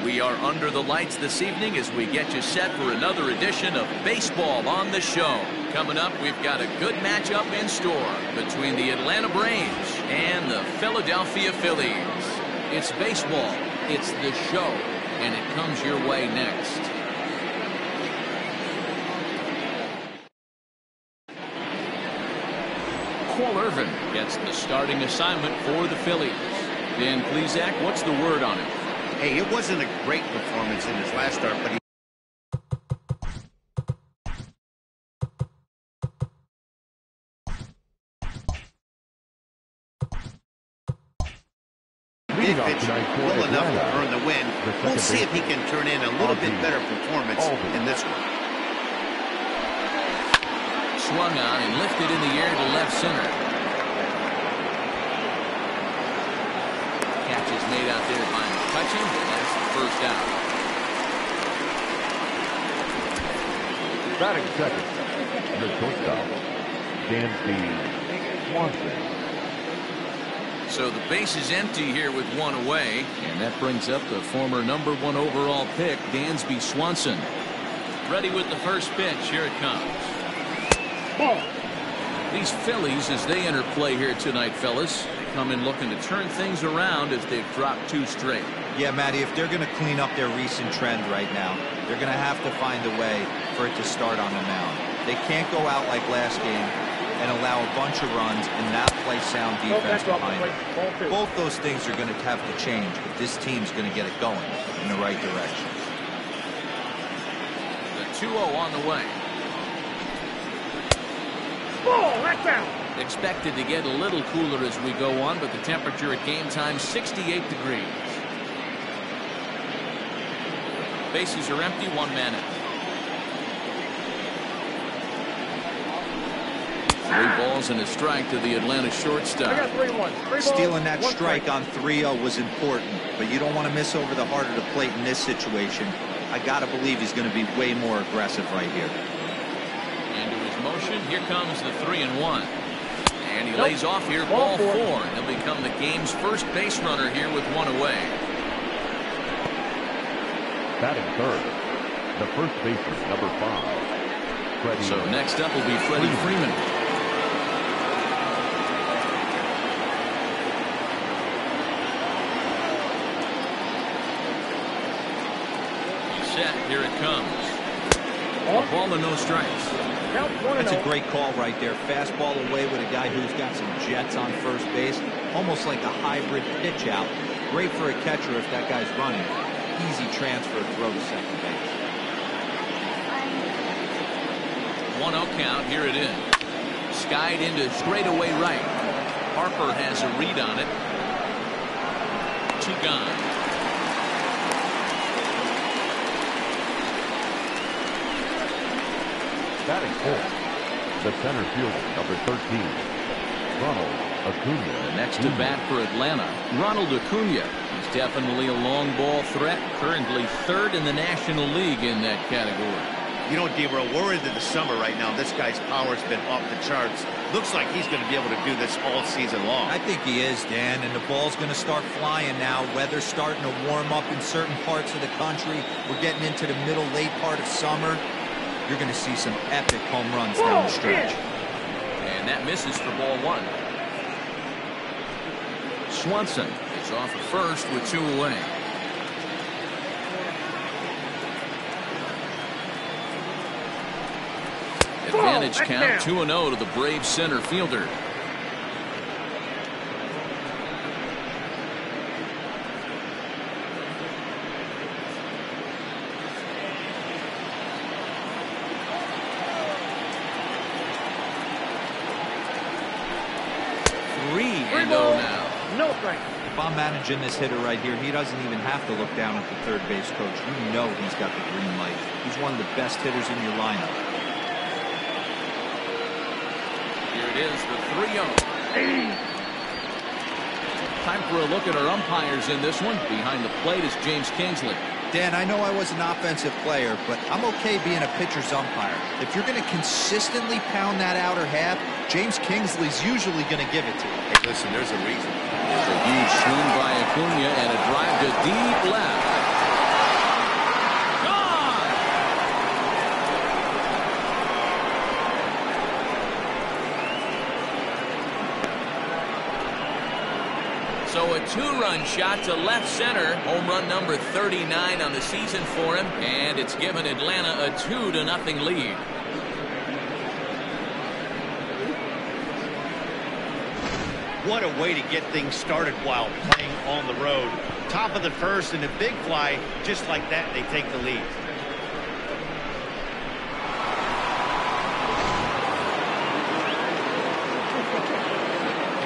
We are under the lights this evening as we get you set for another edition of Baseball on the Show. Coming up, we've got a good matchup in store between the Atlanta Braves and the Philadelphia Phillies. It's baseball, it's the show, and it comes your way next. Cole Irvin gets the starting assignment for the Phillies. Dan Plesac, what's the word on him? Hey, it wasn't a great performance in his last start, but he did pitch well enough to earn the win. We'll see if he can turn in a little bit better performance in this one. Swung on and lifted in the air to left center. Catch is made out there by McCutchen. That's the first out. Batting second, the shortstop, Dansby Swanson. So the base is empty here with one away, and that brings up the former #1 overall pick, Dansby Swanson. Ready with the first pitch. Here it comes. Ball. These Phillies, as they enter play here tonight, fellas, they come in looking to turn things around as they've dropped 2 straight. Yeah, Matty, if they're going to clean up their recent trend right now, they're going to have to find a way for it to start on the mound. They can't go out like last game and allow a bunch of runs and not play sound defense behind it. Both those things are going to have to change if this team's going to get it going in the right direction. The 2-0 on the way. Ball, that's out. Expected to get a little cooler as we go on, but the temperature at game time 68 degrees. Bases are empty, 1 man in. 3 balls and a strike to the Atlanta shortstop. I got 3-1. Stealing that strike on 3-0 was important, but you don't want to miss over the heart of the plate in this situation. I got to believe he's going to be way more aggressive right here. Into his motion, here comes the 3-1. And he lays off here, ball 4. He'll become the game's first base runner here with 1 away. Batting third, the first baseman, #5. So next up will be Freddie Freeman. set. Here it comes. A ball and no strikes. That's a great call right there. Fastball away with a guy who's got some jets on first base. Almost like a hybrid pitch out. Great for a catcher if that guy's running. Easy transfer throw to second base. 1-0 count. Here it is. Skied into straightaway right. Harper has a read on it. 2 gone. Batting fourth, the center fielder, number 13, Ronald Acuna. The next to bat for Atlanta, Ronald Acuna. He's definitely a long ball threat. Currently 3rd in the National League in that category. You know, D-Roll, we're into the summer right now. This guy's power's been off the charts. Looks like he's going to be able to do this all season long. I think he is, Dan, and the ball's going to start flying now. Weather's starting to warm up in certain parts of the country. We're getting into the middle, late part of summer. You're going to see some epic home runs down the stretch. And that misses for ball 1. Swanson is off at first with 2 away. Advantage count 2-0 to the Braves center fielder. Now. No strike. If I'm managing this hitter right here, he doesn't even have to look down at the third base coach. You know he's got the green light. He's one of the best hitters in your lineup. Here it is, the 3-0. Time for a look at our umpires in this one. Behind the plate is James Kingsley. Dan, I know I was an offensive player, but I'm okay being a pitcher's umpire. If you're going to consistently pound that outer half, James Kingsley's usually going to give it to you. Hey, listen, there's a reason. There's a huge swing by Acuna and a drive to deep left. Gone! So a 2-run shot to left center. Home run number 39 on the season for him, and it's given Atlanta a 2-0 lead. What a way to get things started while playing on the road. Top of the first and a big fly. Just like that, they take the lead.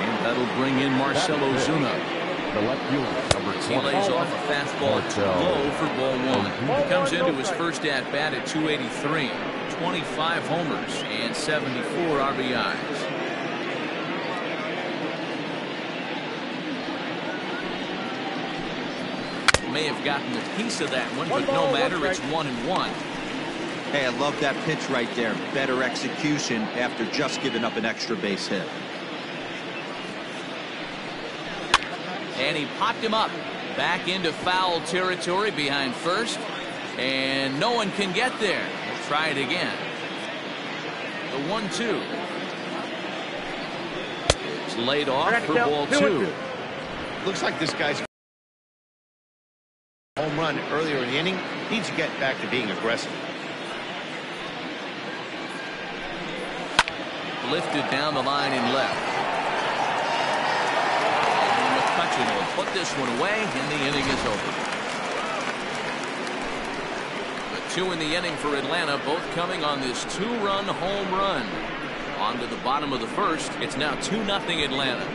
And that'll bring in Marcell Ozuna. The left fielder, number 20. He lays off a fastball low for ball 1. He comes into his first at-bat at 283. 25 homers and 74 RBIs. May have gotten a piece of that one, but no matter, it's 1-1. Hey, I love that pitch right there. Better execution after just giving up an extra base hit. And he popped him up back into foul territory behind first, and no one can get there. We'll try it again. The 1-2. It's laid off for ball 2. Looks like this guy's home run earlier in the inning needs to get back to being aggressive. Lifted down the line in left. And McCutchen will put this one away, and the inning is over. The 2 in the inning for Atlanta, both coming on this 2-run home run. On to the bottom of the first. It's now 2-0 Atlanta.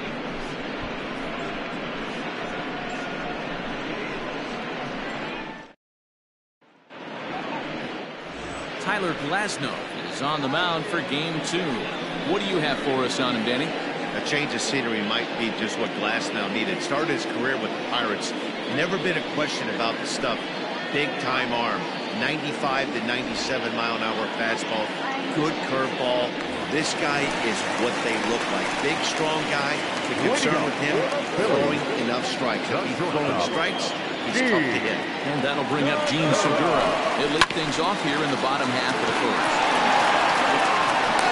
Tyler Glasnow is on the mound for game 2. What do you have for us on him, Danny? A change of scenery might be just what Glasnow needed. Started his career with the Pirates. Never been a question about the stuff. Big time arm. 95 to 97 mile-an-hour fastball. Good curveball. This guy is what they look like. Big, strong guy. The concern with him, throwing enough strikes. If he's throwing strikes, he's tough to hit. And that'll bring up Gene Segura. He'll lead things off here in the bottom half of the first.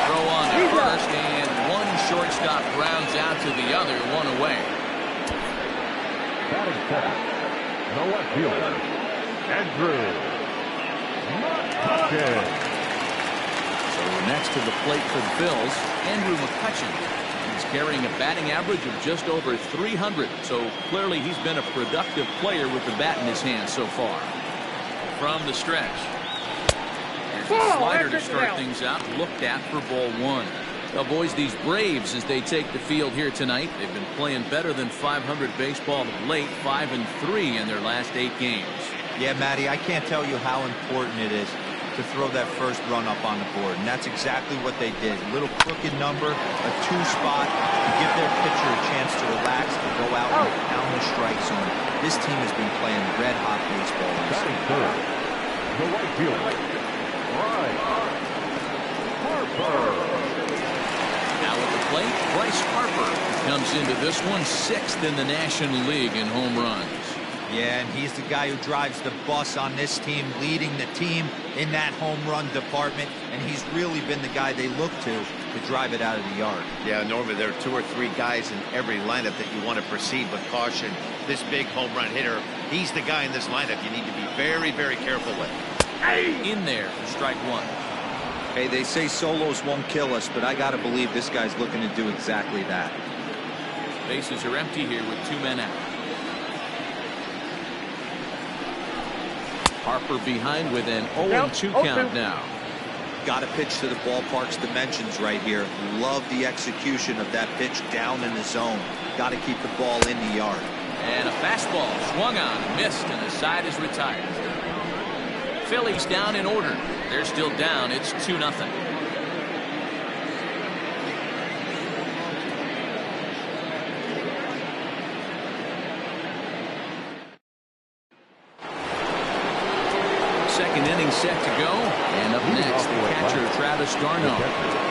Throw on to first, and one shortstop grounds out to the other, 1 away. Batting second, the left fielder, Andrew So next to the plate for the Phils, Andrew McCutchen. He's carrying a batting average of just over 300. So clearly he's been a productive player with the bat in his hand so far. From the stretch. Here's a slider to start things out. Looked at for ball one. Well, boys, these Braves, as they take the field here tonight, they've been playing better than 500 baseball of late, 5-3 in their last 8 games. Yeah, Matty, I can't tell you how important it is to throw that first run up on the board, and that's exactly what they did. A little crooked number, a 2-spot, to give their pitcher a chance to relax and go out and pound the strike zone. This team has been playing red-hot baseball. Batting third, the right fielder, Bryce Harper. Now at the plate, Bryce Harper comes into this one 6th in the National League in home runs. Yeah, and he's the guy who drives the bus on this team, leading the team in that home run department, and he's really been the guy they look to drive it out of the yard. Yeah, Norman, there are 2 or 3 guys in every lineup that you want to proceed with caution. This big home run hitter, he's the guy in this lineup you need to be very, very careful with. In there for strike one. Hey, they say solos won't kill us, but I got to believe this guy's looking to do exactly that. Bases are empty here with 2 men out. Harper behind with an 0-2 count now. Got to pitch to the ballpark's dimensions right here. Love the execution of that pitch down in the zone. Got to keep the ball in the yard. And a fastball swung on, missed, and the side is retired. Phillies down in order. They're still down. It's 2-0. Second inning set to go. And up next, the catcher, Travis d'Arnaud.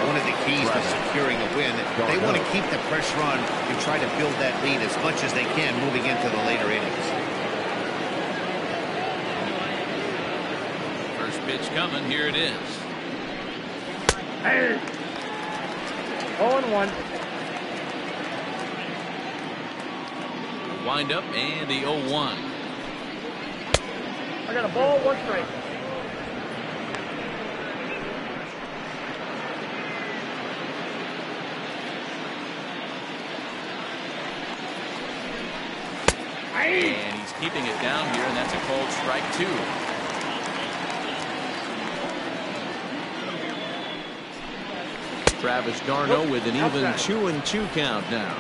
One of the keys to securing a win, they want to keep the pressure on and try to build that lead as much as they can moving into the later innings. First pitch coming. Here it is. 0-1. Wind up and the 0-1. I got a ball, 1 strike. And he's keeping it down here, and that's a called strike 2. Travis d'Arnaud with an even 2-2 count now.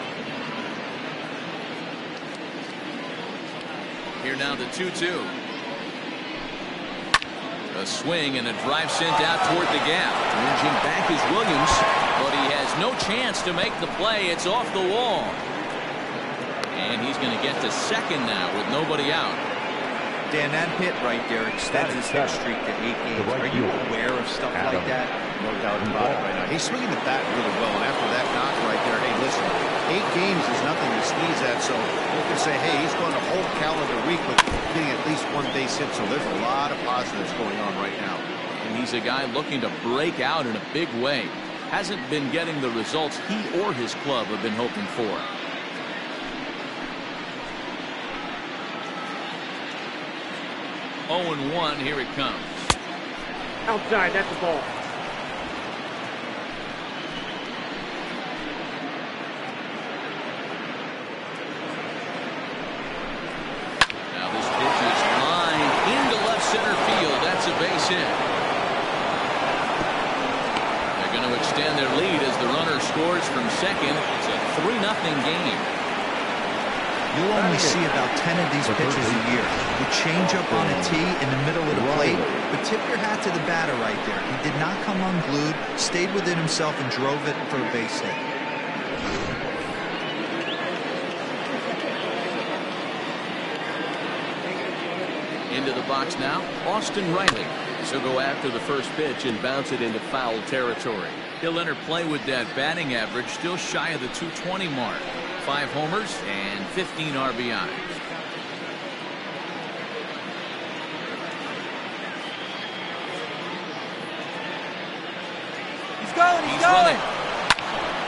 Here now the 2-2. A swing and a drive sent out toward the gap. Ranging back is Williams, but he has no chance to make the play. It's off the wall. And he's going to get to second now with nobody out. Dan, that hit right there extends his hit streak to 8 games. Are you aware of stuff like that? No doubt about it right now. He's swinging the bat really well, and after that knock right there, hey, listen, 8 games is nothing to sneeze at, so you can say, hey, he's going a whole calendar week with getting at least 1 base hit, so there's a lot of positives going on right now. And he's a guy looking to break out in a big way. Hasn't been getting the results he or his club have been hoping for. Oh, 0-1, here it comes. Outside, that's the ball. Now this pitch is lined into left center field. That's a base hit. They're going to extend their lead as the runner scores from second. It's a 3-0 game. You'll only see about 10 of these pitches a year. The changeup on a tee in the middle of the plate. But tip your hat to the batter right there. He did not come unglued, stayed within himself, and drove it for a base hit. Into the box now, Austin Riley. So go after the first pitch and bounce it into foul territory. He'll enter play with that batting average still shy of the 220 mark. 5 homers and 15 RBIs. He's going, He's running.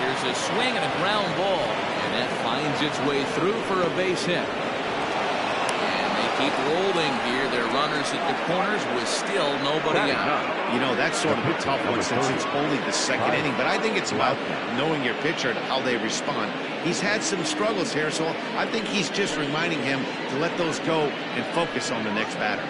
Here's a swing and a ground ball, and that finds its way through for a base hit. And they keep rolling here. Their runners at the corners with still nobody out. You know, that's sort of a tough one since it's only the second inning, but I think it's about knowing your pitcher and how they respond. He's had some struggles here, so I think he's just reminding him to let those go and focus on the next batter.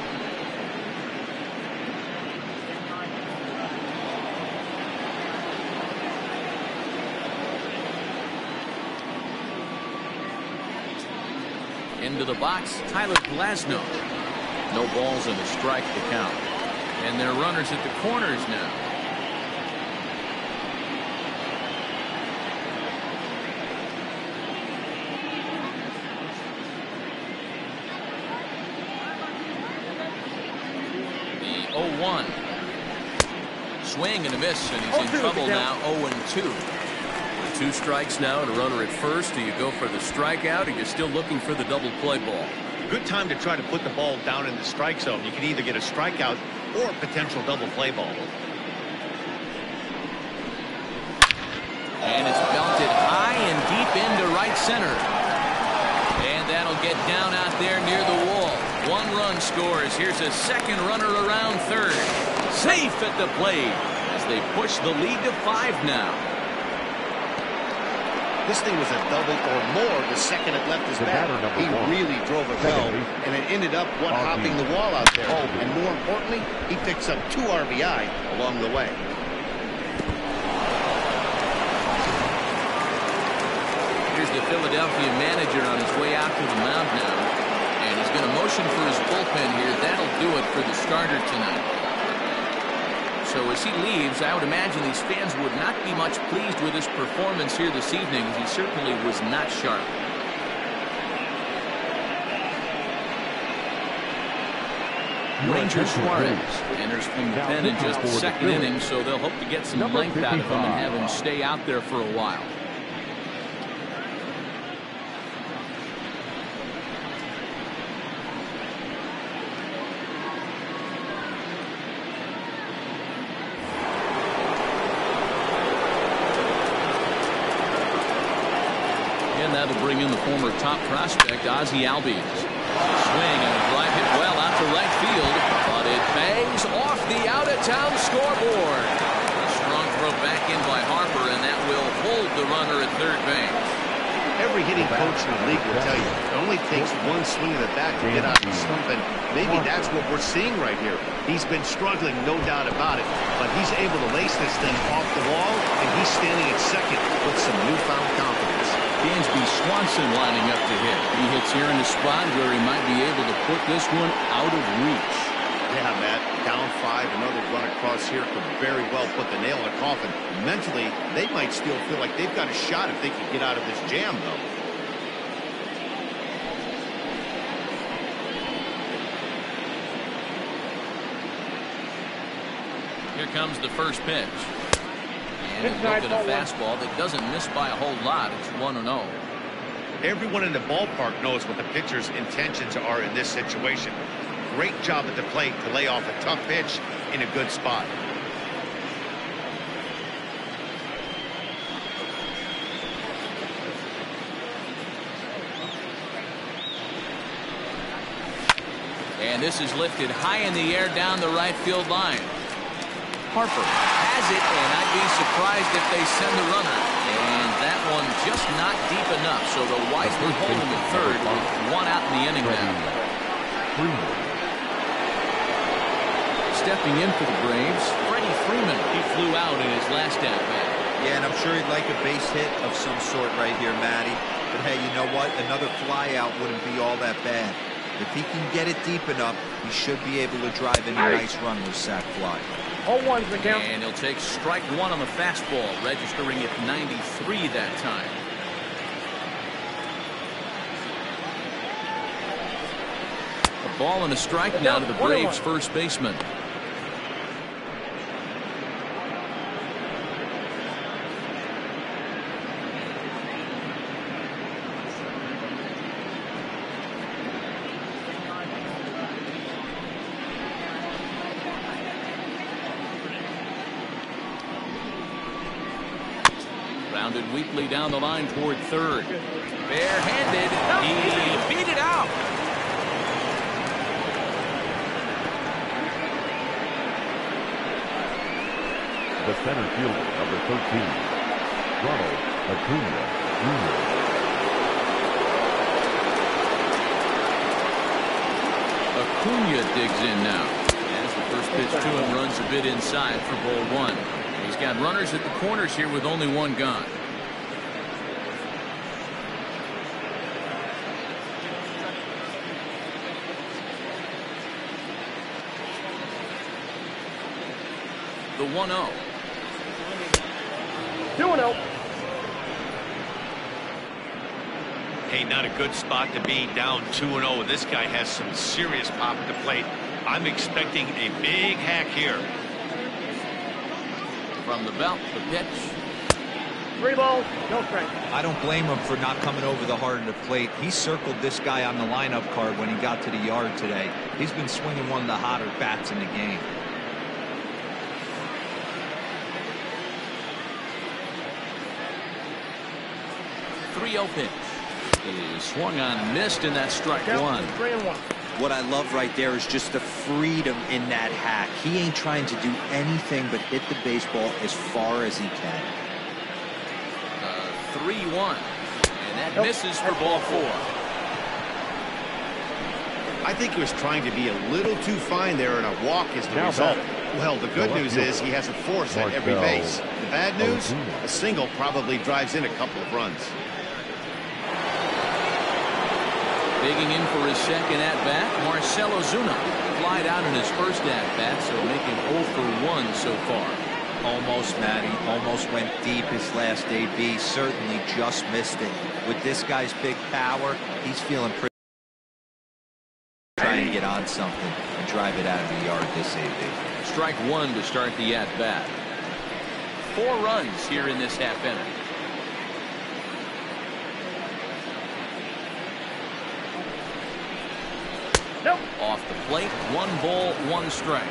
Into the box, Tyler Glasnow. No balls and a strike to count. And their runners at the corners now. The 0-1. Swing and a miss, and he's in trouble now. 0-2. 2 strikes now and a runner at first. Do you go for the strikeout, or you're still looking for the double play ball? Good time to try to put the ball down in the strike zone. You can either get a strikeout or a potential double play ball. And it's belted high and deep into right center. And that'll get down out there near the wall. 1 run scores. Here's a second runner around third. Safe at the plate as they push the lead to 5 now. This thing was a double or more the second it left his bat. He really drove it well, and it ended up hopping the wall out there. And more importantly, he picks up 2 RBI along the way. Here's the Philadelphia manager on his way out to the mound now. And he's going to motion for his bullpen here. That'll do it for the starter tonight. So as he leaves, I would imagine these fans would not be much pleased with his performance here this evening. He certainly was not sharp. Ranger Suarez enters from the pen in just the second inning, so they'll hope to get some length out of him and have him stay out there for a while. That'll bring in the former top prospect, Ozzie Albies. Swing and a drive hit well out to right field, but it bangs off the out-of-town scoreboard. A strong throw back in by Harper, and that will hold the runner at third base. Every hitting coach in the league will tell you it only takes 1 swing of the bat to get out of the slump, and maybe that's what we're seeing right here. He's been struggling, no doubt about it, but he's able to lace this thing off the wall, and he's standing at second with some newfound confidence. Dansby Swanson lining up to hit. He hits here in the spot where he might be able to put this one out of reach. Yeah, Matt, down 5, another run across here could very well put the nail in the coffin. Mentally, they might still feel like they've got a shot if they can get out of this jam, though. Here comes the first pitch. And look at a fastball that doesn't miss by a whole lot. It's 1-0. Everyone in the ballpark knows what the pitcher's intentions are in this situation. Great job at the plate to lay off a tough pitch in a good spot. And this is lifted high in the air down the right field line. Harper has it, and I'd be surprised if they send the runner. And that one just not deep enough, so they'll wisely hold him at third with 1 out in the inning now. Stepping in for the Braves, Freeman. He flew out in his last at-bat. Yeah, and I'm sure he'd like a base hit of some sort right here, Matty. But hey, you know what? Another fly out wouldn't be all that bad. If he can get it deep enough, he should be able to drive in a nice run with sac fly. 0-1's the count. And he'll take strike 1 on the fastball, registering at 93 that time. A ball and a strike now to the Braves' first baseman. Rounded weakly down the line toward third. Barehanded. He beat it out. the center fielder, number 13, Ronald Acuna Jr. Acuna digs in now. As the first pitch to him runs a bit inside for ball one. He's got runners at the corners here with only one gone. The 1-0. 2-0. Hey, not a good spot to be, down 2-0. This guy has some serious pop at the plate. I'm expecting a big hack here. From the belt, the pitch. 3 balls, no strikes. I don't blame him for not coming over the heart of the plate. He circled this guy on the lineup card when he got to the yard today. He's been swinging one of the hotter bats in the game. 3-0 pitch. He swung on and missed, and that's strike one. 3-1. What I love right there is just the freedom in that hack. He ain't trying to do anything but hit the baseball as far as he can. 3-1. And that misses for ball four. I think he was trying to be a little too fine there, and a walk is the result. Well, the good news is he has a force at every base. The bad news, a single probably drives in a couple of runs. Digging in for his second at-bat, Marcell Ozuna. Flied out in his first at-bat, so making 0 for 1 so far. Almost, Matty. Almost went deep his last AB. Certainly just missed it. With this guy's big power, he's feeling pretty. Trying to get on something and drive it out of the yard this AB. Strike one to start the at-bat. 4 runs here in this half inning. Nope. Off the plate, 1 ball, 1 strike.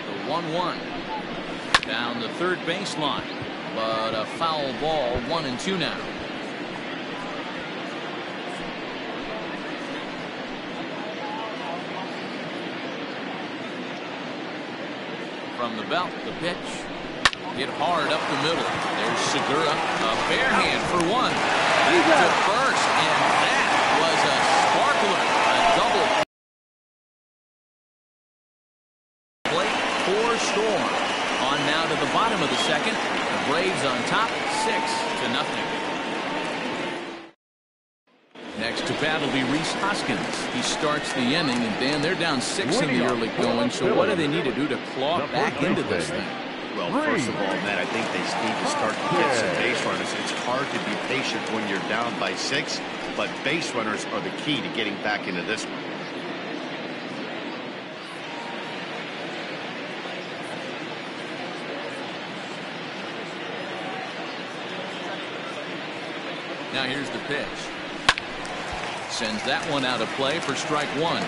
The 1-1 down the third baseline, but a foul ball. 1-2 now. From the belt, the pitch. Hit hard up the middle. There's Segura. A bare hand for 1. To first, and that was a sparkler. A double play for Storm. On now to the bottom of the second. The Braves on top, 6-0. Next to bat will be Rhys Hoskins. He starts the inning, and Dan, they're down 6 in the early going. So what do they need to do to claw back into this thing? Well, first of all, Matt, I think they need to start to get some base runners. It's hard to be patient when you're down by 6, but base runners are the key to getting back into this one. Now here's the pitch. Sends that one out of play for strike 1.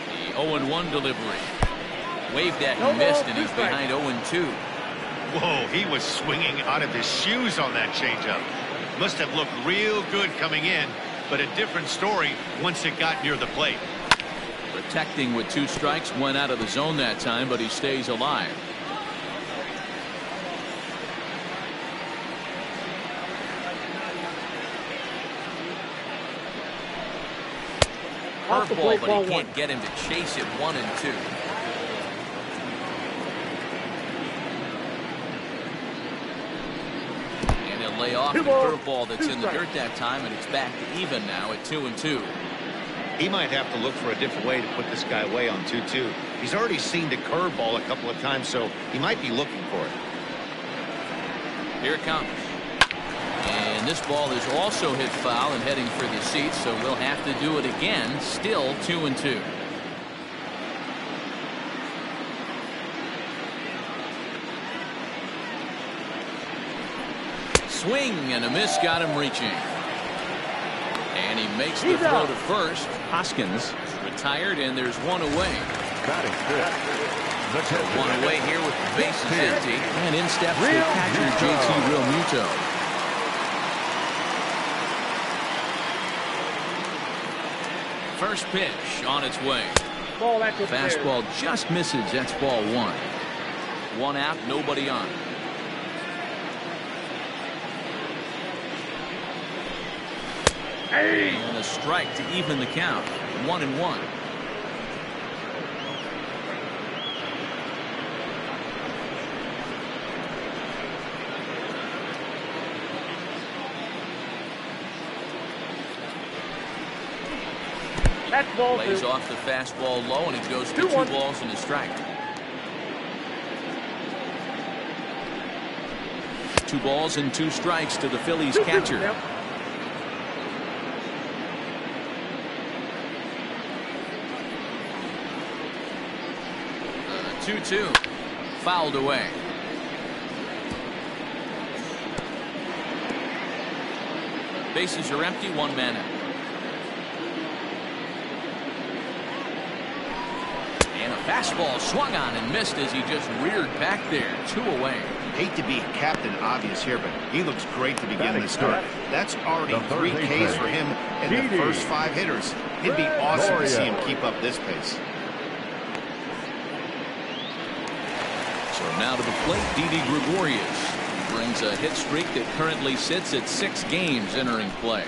The 0-1 delivery. Waved at and missed, and he's behind 0-2. Whoa, he was swinging out of his shoes on that changeup. Must have looked real good coming in, but a different story once it got near the plate. Protecting with 2 strikes, went out of the zone that time, but he stays alive. Curveball, but he can't get him to chase it. 1-2. And he'll lay off the curveball that's in the dirt that time, and it's back to even now at 2-2. He might have to look for a different way to put this guy away on 2-2. He's already seen the curveball a couple of times, so he might be looking for it. Here it comes. And this ball is also hit foul and heading for the seats, so we'll have to do it again. Still 2-2. Swing and a miss got him reaching. And he makes the throw to first. Hoskins retired, and there's one away. Batting fifth. One away here with the bases empty. And in steps the catcher, JT Realmuto. First pitch on its way. Fastball just misses. That's ball one. One out, nobody on. And a strike to even the count. 1-1. Lays off the fastball low, and it goes to 2 balls and a strike. 2 balls and 2 strikes to the Phillies catcher. 2-2. Fouled away. Bases are empty, 1 man out. And a fastball swung on and missed as he just reared back there. 2 away. Hate to be Captain Obvious here, but he looks great to begin this start. That's already 3 Ks for him in the first 5 hitters. It'd be awesome to see him keep up this pace. So now to the plate, Didi Gregorius brings a hit streak that currently sits at 6 games entering play.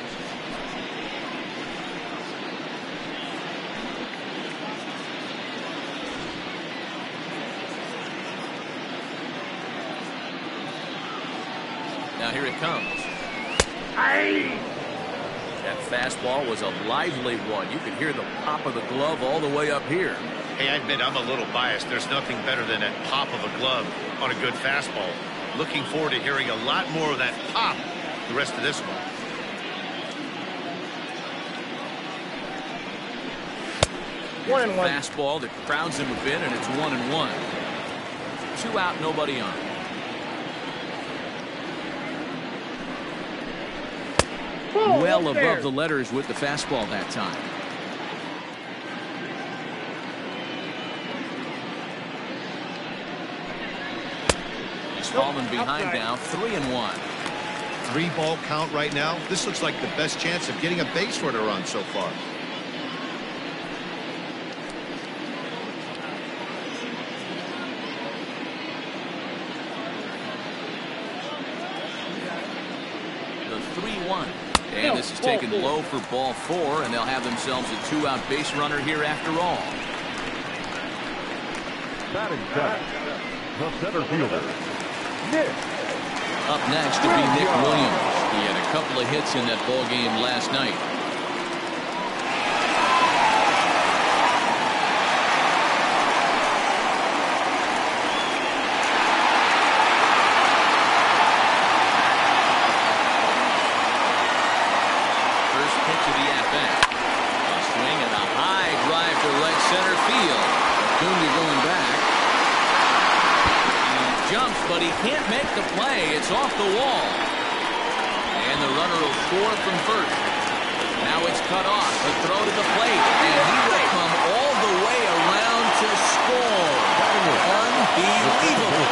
Now here it comes. That fastball was a lively one. You could hear the pop of the glove all the way up here. Hey, I admit I'm a little biased. There's nothing better than that pop of a glove on a good fastball. Looking forward to hearing a lot more of that pop the rest of this one. Here's a fastball that crowds him a bit, and it's 1-1. 2 out, nobody on. Well above the letters with the fastball that time. He's fallen behind now, 3-1. 3-ball count right now. This looks like the best chance of getting a base runner on so far. The 3-1. And this is taken low for ball 4, and they'll have themselves a 2-out base runner here after all. Batting seventh, the center fielder, Nick. Up next to be Nick Williams. He had a couple of hits in that ball game last night. But he can't make the play. It's off the wall. And the runner will score from first. Now it's cut off. A throw to the plate. And he will come all the way around to score. Unbelievable.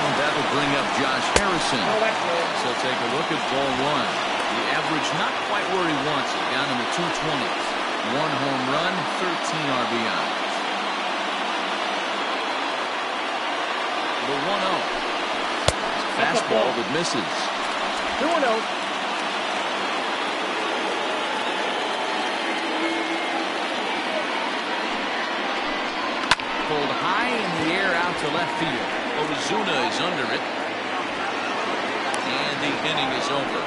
And that'll bring up Josh Harrison. So take a look at ball 1. The average not quite where he wants it. Down in the 220s. 1 home run, 13 RBI. The 1-0. Fastball that misses. 2-0. Pulled high in the air out to left field. Ozuna is under it. And the inning is over.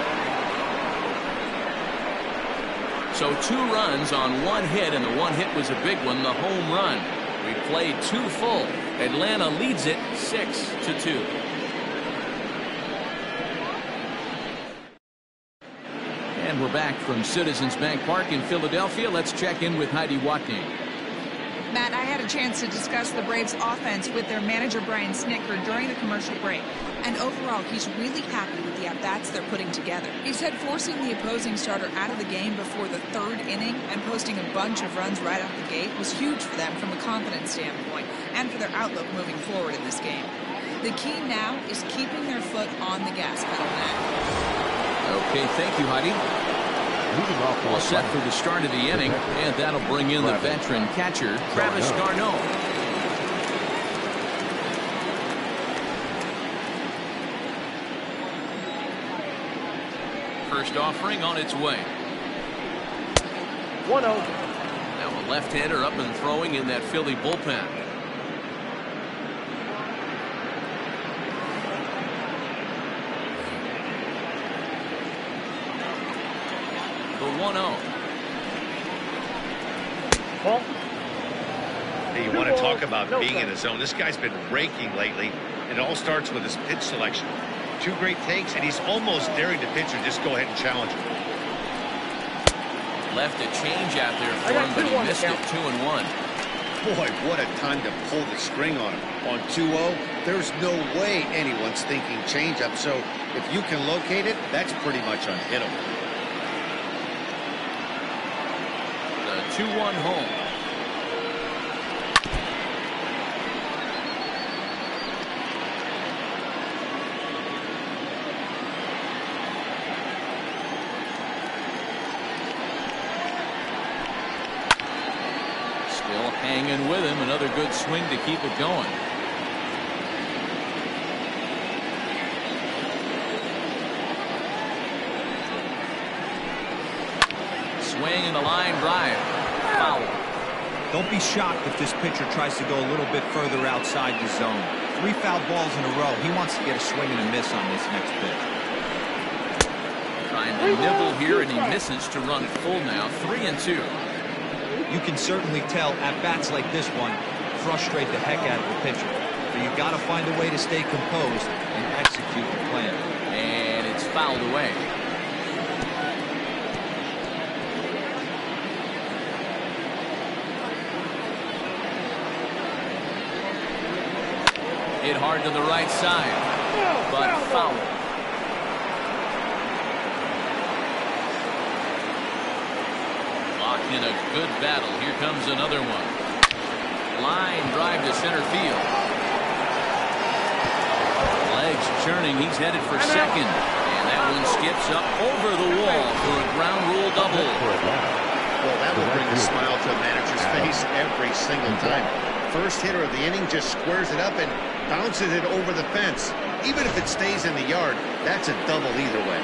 So 2 runs on 1 hit, and the 1 hit was a big one, the home run. We played 2 full. Atlanta leads it 6-2. And we're back from Citizens Bank Park in Philadelphia. Let's check in with Heidi Watney. Matt, I had a a chance to discuss the Braves' offense with their manager Brian Snitker during the commercial break. And overall, he's really happy with the at-bats they're putting together. He said forcing the opposing starter out of the game before the third inning and posting a bunch of runs right out the gate was huge for them from a confidence standpoint and for their outlook moving forward in this game. The key now is keeping their foot on the gas pedal now. Okay, thank you, Heidi. All set for the start of the inning, and that'll bring in the veteran catcher, Travis Garneau. First offering on its way. 1-0. Now a left-hander up and throwing in that Philly bullpen. The 1-0. Ball. Hey, you want to talk about being in the zone? This guy's been raking lately, and it all starts with his pitch selection. 2 great takes, and he's almost daring the pitcher just go ahead and challenge him. Left a change out there for him, but he missed it. 2-1. Boy, what a time to pull the string on him. On 2-0, there's no way anyone's thinking changeup, so if you can locate it, that's pretty much unhittable. 2-1 home. Still hanging with him. Another good swing to keep it going. Swing and a line drive. Foul. Don't be shocked if this pitcher tries to go a little bit further outside the zone. 3 foul balls in a row. He wants to get a swing and a miss on this next pitch. Trying to nibble here, and he misses to run it full now. 3-2. You can certainly tell at bats like this one frustrate the heck out of the pitcher. So you've got to find a way to stay composed and execute the plan. And it's fouled away. Hit hard to the right side, but foul. Locked in a good battle. Here comes another one. Line drive to center field. Legs churning. He's headed for second. And that one skips up over the wall for a ground rule double. Well, that will bring a smile to a manager's face every single time. First hitter of the inning just squares it up and bounces it over the fence. Even if it stays in the yard, that's a double either way.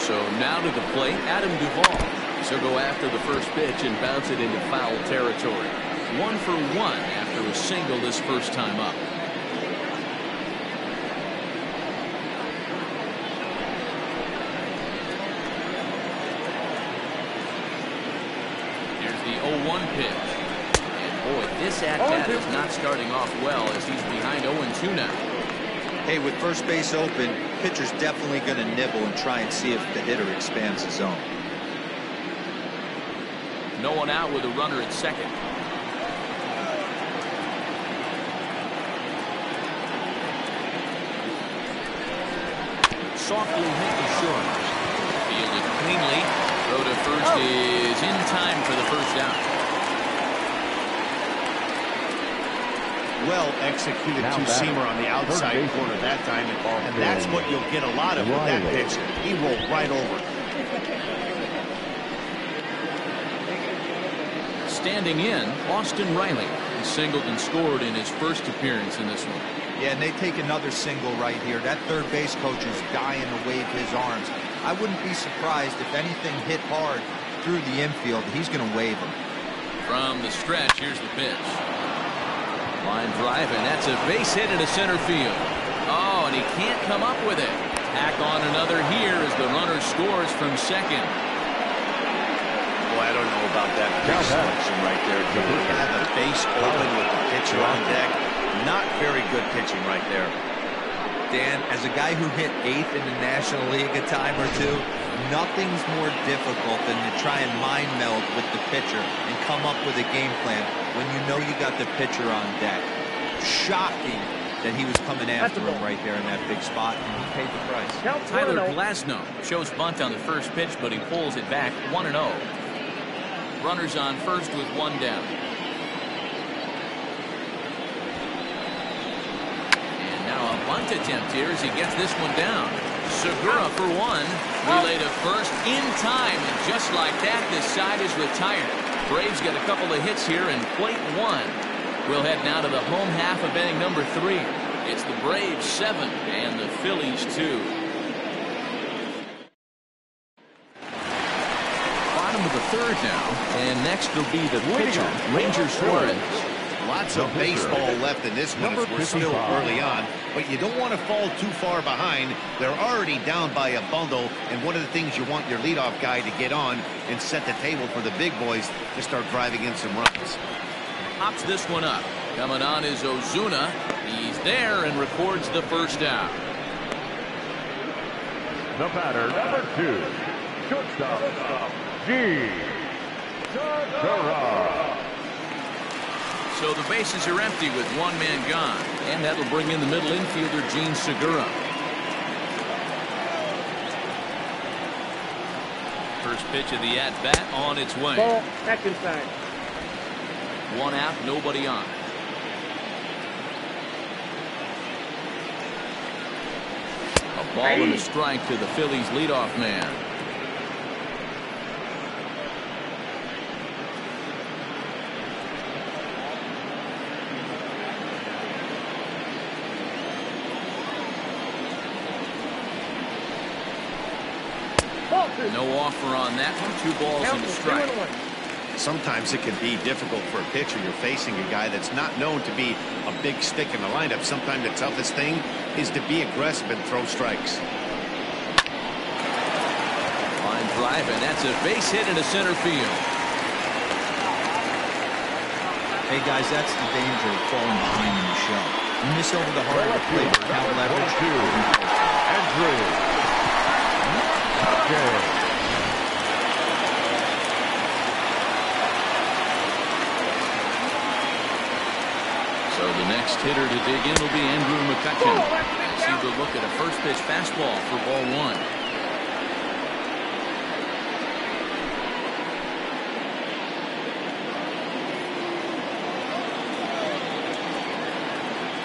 So now to the plate, Adam Duvall. He'll go after the first pitch and bounce it into foul territory. 1 for 1 after a single this first time up. Here's the 0-1 pitch. Boy, this at-bat is not starting off well as he's behind 0-2 now. Hey, with first base open, pitcher's definitely going to nibble and try and see if the hitter expands the zone. No one out with a runner at second. Softly hit to short. Fielded cleanly. Throw to first is in time for the first down. Well executed two-seamer on the outside corner that time, and that's what you'll get a lot of with that pitch. He rolled right over. Standing in, Austin Riley. He singled and scored in his first appearance in this one. Yeah, and they take another single right here. That third base coach is dying to wave his arms. I wouldn't be surprised if anything hit hard through the infield. He's going to wave them. From the stretch, here's the pitch. Line drive, and that's a base hit into center field. Oh, and he can't come up with it. Tack on another here as the runner scores from second. Boy, I don't know about that pitch selection right there. To have a base open with the pitcher on deck, not very good pitching right there. Dan, as a guy who hit 8th in the National League a time or two, Nothing's more difficult than to try and mind meld with the pitcher and come up with a game plan when you know you got the pitcher on deck. Shocking that he was coming after him right there in that big spot, and he paid the price. Tyler Glasnow shows bunt on the first pitch, but he pulls it back 1-0. Runners on first with one down. And now a bunt attempt here as he gets this one down. Segura for one. Relay to first in time, and just like that, this side is retired. Braves get a couple of hits here in plate one. We'll head now to the home half of inning number 3. It's the Braves 7 and the Phillies 2. Bottom of the third now, and next will be the pitcher, Ranger Suarez. Lots of baseball left in this one as we're still early on, but you don't want to fall too far behind. They're already down by a bundle, and one of the things you want your leadoff guy to get on and set the table for the big boys to start driving in some runs. Pops this one up. Coming on is Ozuna. He's there and records the first out. The batter, number 2, shortstop, G. Segura. So the bases are empty with one man gone, and that'll bring in the middle infielder, Gene Segura. First pitch of the at-bat on its way. Ball, back inside. One out, nobody on. A ball and a strike to the Phillies leadoff man. No offer on that one. 2 balls and a strike. Sometimes it can be difficult for a pitcher. You're facing a guy that's not known to be a big stick in the lineup. Sometimes the toughest thing is to be aggressive and throw strikes. Line drive, and that's a base hit into center field. Hey, guys, that's the danger of falling behind in the show. You miss over the heart of the plate without leverage. Andrew. So the next hitter to dig in will be Andrew McCutcheon. As he will look at a first pitch fastball for ball 1.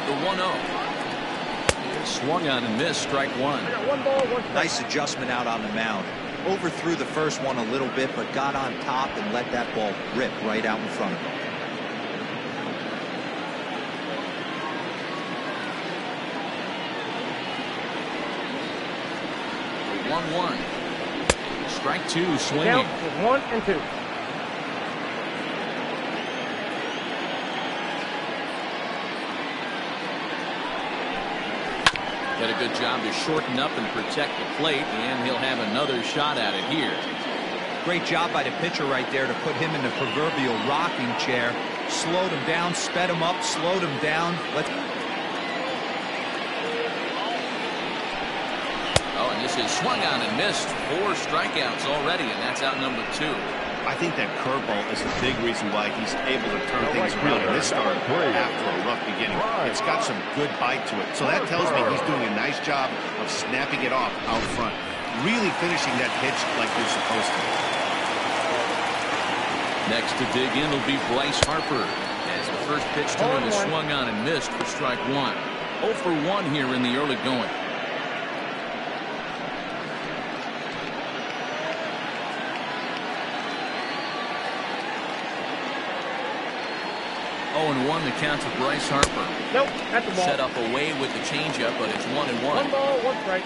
The 1-0. Swung on and missed, strike 1. One ball, one strike. Nice adjustment out on the mound. Overthrew the first one a little bit, but got on top and let that ball rip right out in front of him. 1-1. Strike 2, swinging. Count is 1 and 2. Did a good job to shorten up and protect the plate, and he'll have another shot at it here. Great job by the pitcher right there to put him in the proverbial rocking chair. Slowed him down, sped him up, slowed him down. Oh, and this is swung on and missed. 4 strikeouts already, and that's out number 2. I think that curveball is a big reason why he's able to turn things around in this start after a rough beginning. It's got some good bite to it. So that tells me he's doing a nice job of snapping it off out front. Really finishing that pitch like you're supposed to. Next to dig in will be Bryce Harper. As the first pitch to him is swung on and missed for strike 1. 0 for 1 here in the early going. 0-1 the count to Bryce Harper. Nope, that's a ball. Set up away with the changeup, but it's 1-1. One ball, one strike.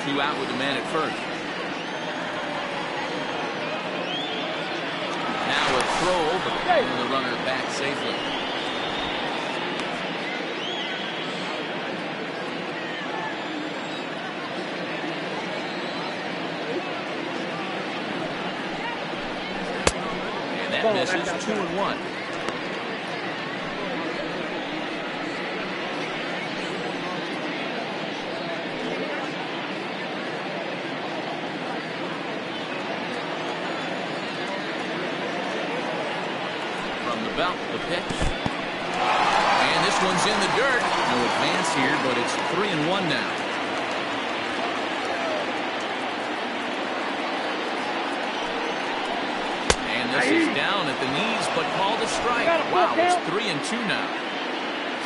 2 out with the man at first. Now a throw over, and the runner back safely. And that misses. 2-1. About the pitch. And this one's in the dirt. No advance here, but it's 3-1 now. And this is down at the knees, but called a strike. Wow, it's 3-2 now.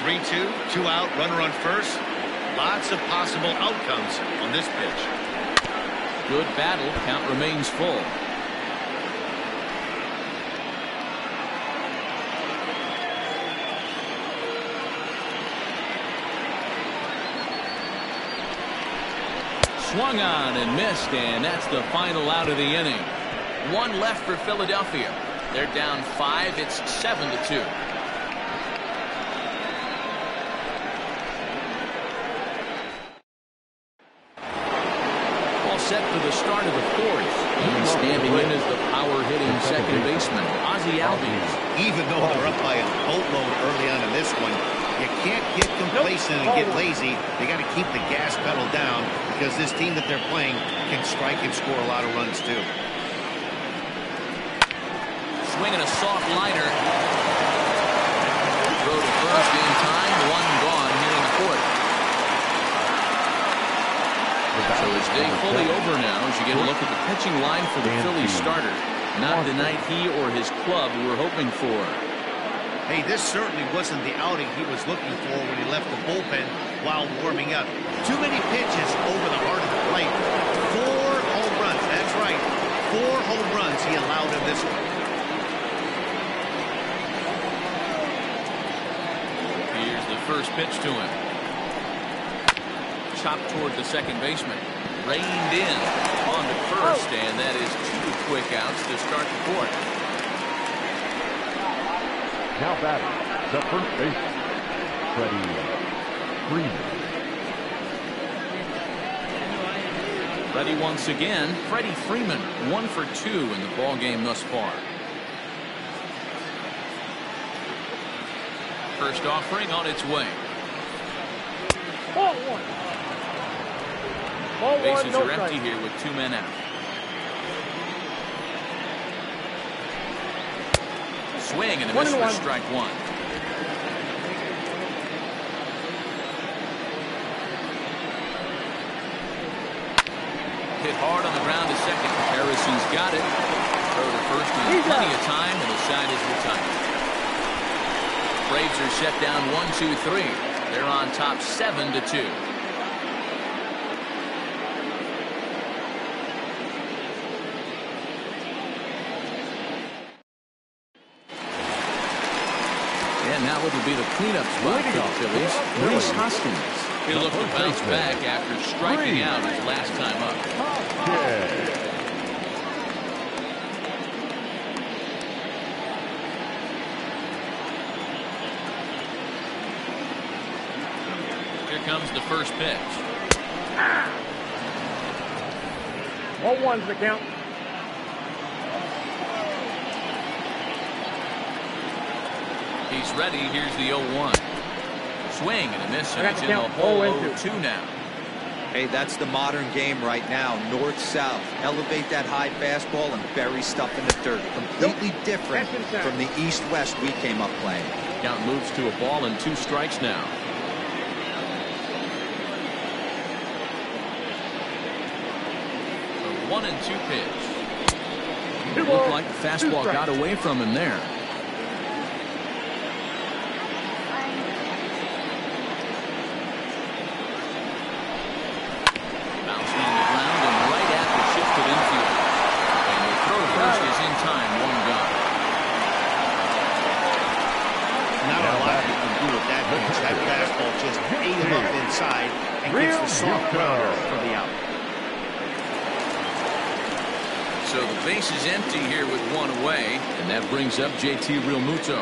3-2, 2 out, runner on first. Lots of possible outcomes on this pitch. Good battle. Count remains full. Swung on and missed, and that's the final out of the inning. One left for Philadelphia. They're down 5. It's 7-2. All set for the start of the fourth. And standing in is the power-hitting second baseman, Ozzie Albies. Even though they're up by a boatload early on in this one, you can't get complacent and get lazy. You got to keep the gas pedal down because this team that they're playing can strike and score a lot of runs too. Swinging a soft liner. Throw to first in time. One gone here in the fourth. So it's day fully over now as you get a look at the pitching line for the Phillies starter. Not the night he or his club were hoping for. Hey, this certainly wasn't the outing he was looking for when he left the bullpen while warming up. Too many pitches over the heart of the plate. 4 home runs. That's right. 4 home runs he allowed in this one. Here's the first pitch to him. Chopped toward the second baseman. Reined in on to first, and that is 2 quick outs to start the fourth. Now batting, the first baseman, Freeman. Ready once again, Freddie Freeman, 1 for 2 in the ball game thus far. First offering on its way. Ball 1. Ball 1, Bases no are empty strike. here with 2 men out. Swing and a miss for strike 1. Hit hard on the ground to second. Harrison's got it. Throw to first with plenty of time, and the side is retired. Braves are set down 1-2-3. They're on top 7-2. And now it'll be the cleanup spot for the Phillies. Rhys Hoskins. He'll look to bounce back after striking out his last time up. Here comes the first pitch. Ball 1's the count. He's ready. Here's the 0-1. Swing and a miss, and he's in the hole 0-2 now. Hey, that's the modern game right now. North-south. Elevate that high fastball and bury stuff in the dirt. Completely different from the east-west we came up playing. Count moves to a ball and 2 strikes now. A 1-2 pitch. It looked like the fastball got away from him there. Inside and gets the soft grounder for the out. So the base is empty here with 1 away, and that brings up JT Realmuto.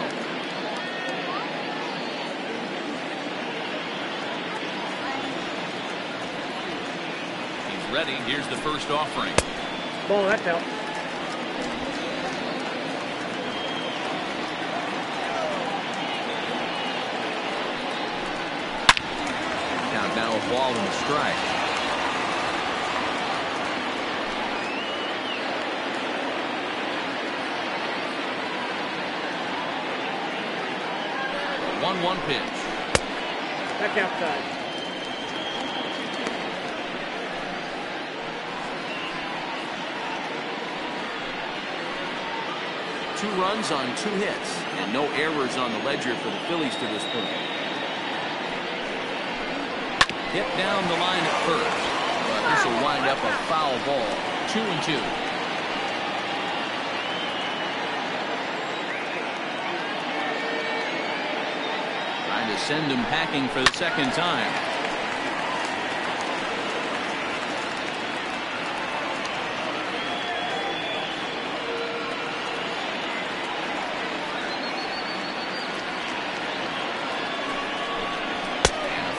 He's ready. Here's the first offering. Ball, that's out. Now a ball and a strike. 1-1 pitch. Back outside. Two runs on 2 hits and no errors on the ledger for the Phillies to this point. Hit down the line at first, but this will wind up a foul ball. 2-2. Trying to send him packing for the second time.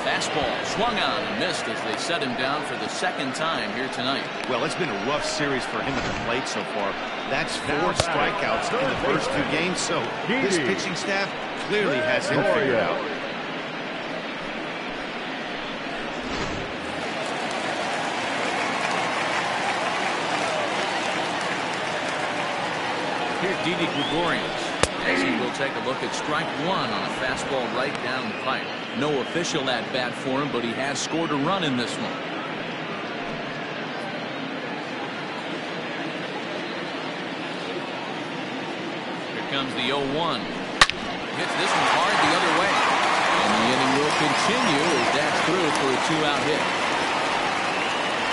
Fastball swung on and missed as they set him down for the second time here tonight. Well, it's been a rough series for him at the plate so far. That's 4 strikeouts in the first 2 games, so this pitching staff clearly has him figured out. Here's Didi Gregorius as he will take a look at strike 1 on a fastball right down the pipe. No official at bat for him, but he has scored a run in this one. Here comes the 0-1. Hits this one hard the other way. And the inning will continue as that's through for a 2-out hit.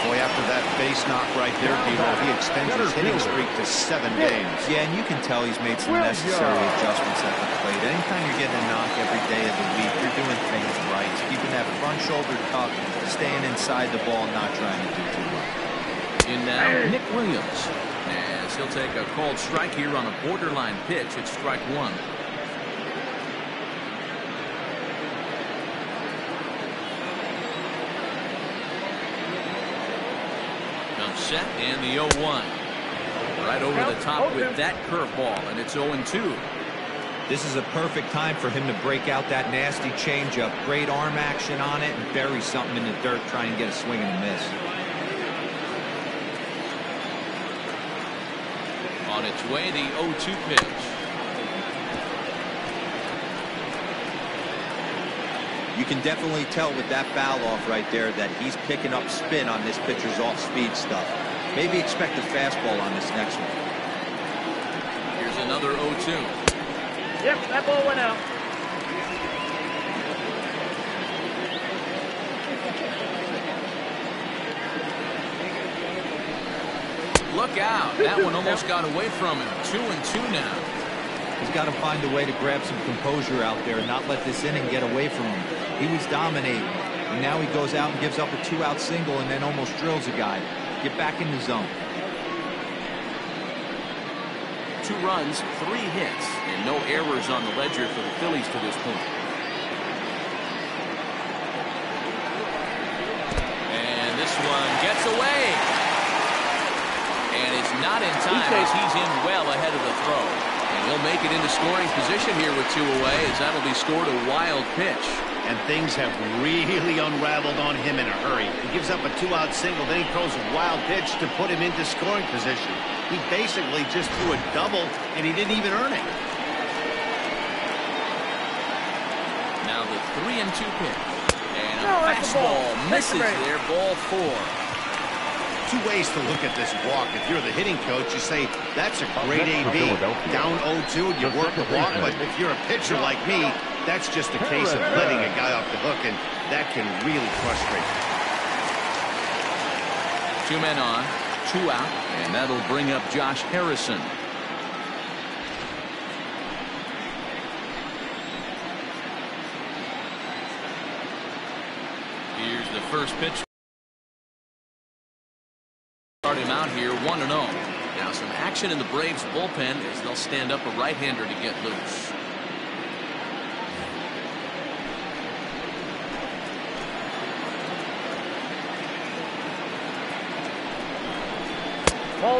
Boy, after that base knock right there, he extends his hitting streak to 7 games. Yeah, and you can tell he's made some necessary adjustments at the plate. Anytime you're getting a knock every day of the week, you're doing things right. Keeping that front shoulder tucked, staying inside the ball, not trying to do too much. In now, Nick Williams. As he'll take a called strike here on a borderline pitch at strike 1. Set and the 0-1 right over the top with that curveball, and it's 0-2. This is a perfect time for him to break out that nasty changeup. Great arm action on it and bury something in the dirt, try and get a swing and a miss. On its way, the 0-2 pitch. You can definitely tell with that foul off right there that he's picking up spin on this pitcher's off-speed stuff. Maybe expect a fastball on this next one. Here's another 0-2. Yep, that ball went out. Look out. That one almost got away from him. 2-2 now. He's got to find a way to grab some composure out there and not let this inning get away from him. He was dominating, and now he goes out and gives up a 2-out single and then almost drills a guy. Get back in the zone. 2 runs, 3 hits, and no errors on the ledger for the Phillies to this point. And this one gets away. And it's not in time as he's in well ahead of the throw. And he'll make it into scoring position here with 2 away as that'll be scored a wild pitch. And things have really unraveled on him in a hurry. He gives up a 2-out single, then he throws a wild pitch to put him into scoring position. He basically just threw a double, and he didn't even earn it. Now the 3-2 pitch. And a fastball misses there, ball 4. 2 ways to look at this walk. If you're the hitting coach, you say, that's a great AB. Down 0-2, and you work the walk. But if you're a pitcher like me, that's just a case of letting a guy off the hook, and that can really frustrate you. 2 men on, 2 out, and that'll bring up Josh Harrison. Here's the first pitch. Start him out here 1-0. Now some action in the Braves bullpen as they'll stand up a right-hander to get loose.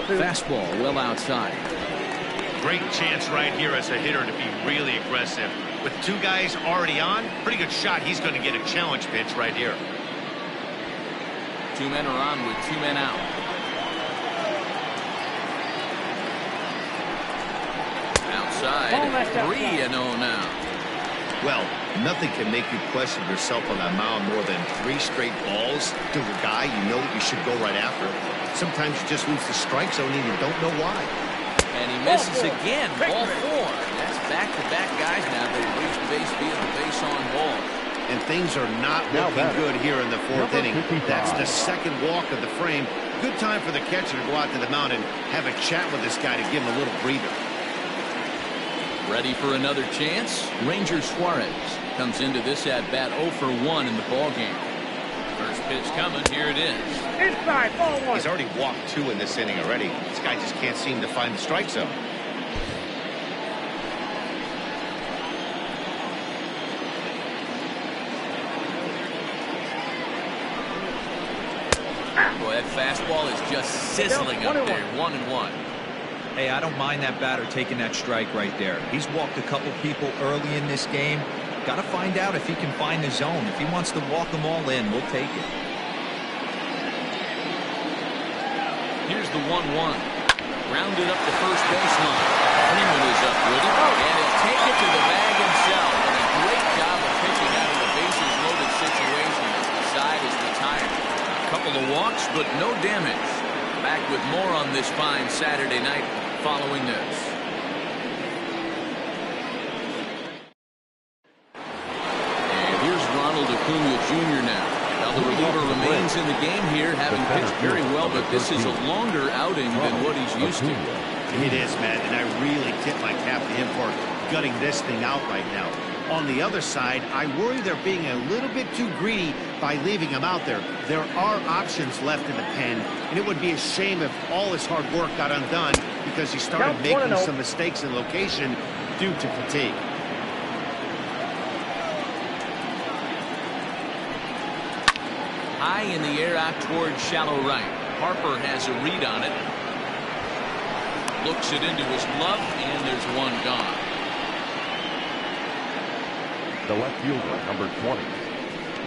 Fastball well outside. Great chance right here as a hitter to be really aggressive. With 2 guys already on, pretty good shot. He's going to get a challenge pitch right here. 2 men are on with 2 men out. Outside, 3-0 now. Well, Nothing can make you question yourself on that mound more than 3 straight balls to a guy you know you should go right after. Sometimes you just lose the strike zone and you don't know why. And he misses again. Ball 4. That's back-to-back guys now that have reached base via the base on ball. And things are not looking good here in the 4th inning. That's the 2nd walk of the frame. Good time for the catcher to go out to the mound and have a chat with this guy to give him a little breather. Ready for another chance? Ranger Suarez comes into this at-bat 0 for 1 in the ballgame. First pitch coming. Here it is. Inside, ball 1. He's already walked 2 in this inning already. This guy just can't seem to find the strike zone. Boy, that fastball is just sizzling up there. 1-1. Hey, I don't mind that batter taking that strike right there. He's walked a couple people early in this game. Got to find out if he can find the zone. If he wants to walk them all in, we'll take it. Here's the 1-1. Rounded up the first baseline. Freeman is up with it, and he'll take it to the bag himself. And a great job of pitching out of the bases-loaded situation as the side is retired. A couple of walks, but no damage. Back with more on this fine Saturday night following this. And here's Ronald Acuna Jr. now. Now the reliever remains in the game here, having pitched very well, but this is a longer outing than what he's used to. It is, man, and I really tip my cap to him for gutting this thing out right now. On the other side, I worry they're being a little bit too greedy by leaving him out there. There are options left in the pen, and it would be a shame if all his hard work got undone because he started making some mistakes in location due to fatigue. High in the air out towards shallow right. Harper has a read on it. Looks it into his glove, and there's one gone. The left fielder, number 20,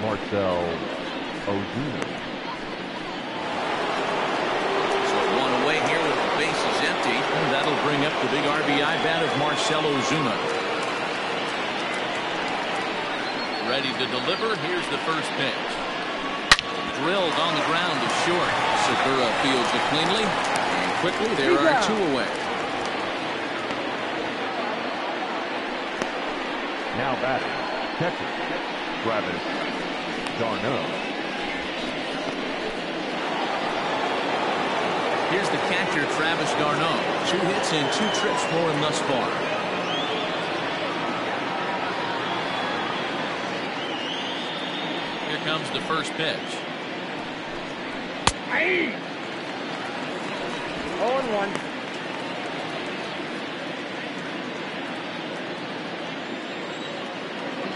Marcell Ozuna. So 1 away here with the bases empty. And that'll bring up the big RBI bat of Marcell Ozuna. Ready to deliver. Here's the first pitch. Drilled on the ground to short. Segura fields it cleanly. And quickly there are 2 away. Now batting, catcher, Travis d'Arnaud. Here's the catcher, Travis d'Arnaud. 2 hits and 2 trips for him thus far. Here comes the first pitch. 0-1.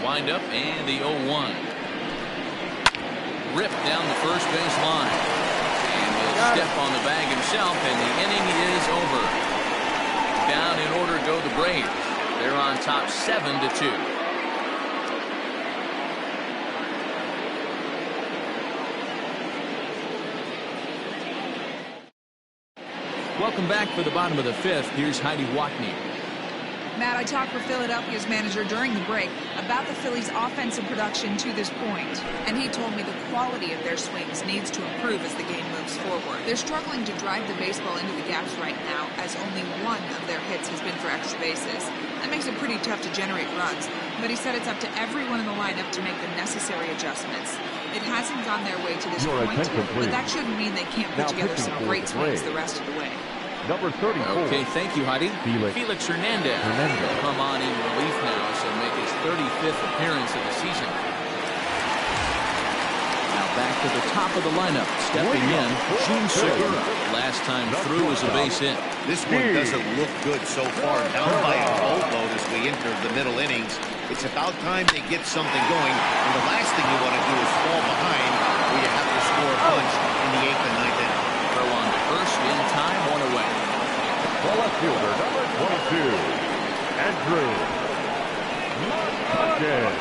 Wind up and the 0-1. Ripped down the first base line. And he'll step on the bag himself, and the inning is over. Down in order go the Braves. They're on top 7-2. Welcome back for the bottom of the 5th. Here's Heidi Watney. Matt, I talked with Philadelphia's manager during the break about the Phillies' offensive production to this point, and he told me the quality of their swings needs to improve as the game moves forward. They're struggling to drive the baseball into the gaps right now, as only 1 of their hits has been for extra bases. That makes it pretty tough to generate runs, but he said it's up to everyone in the lineup to make the necessary adjustments. It hasn't gone their way to this point, but that shouldn't mean they can't put together some great swings the rest of the way. Number 34. Okay, thank you, Heidi. Felix Hernandez will come on in relief now, so make his 35th appearance of the season. Now back to the top of the lineup. Stepping in, Gene Segura. Last time through was a base hit. This one doesn't look good so far. Down by a boatload as we enter the middle innings. It's about time they get something going. And the last thing you want to do is fall behind where you have to score a bunch in the 8th and 9th inning. Throw on to first in time, 1 away. The left fielder, number 22, Andrew McCutchen.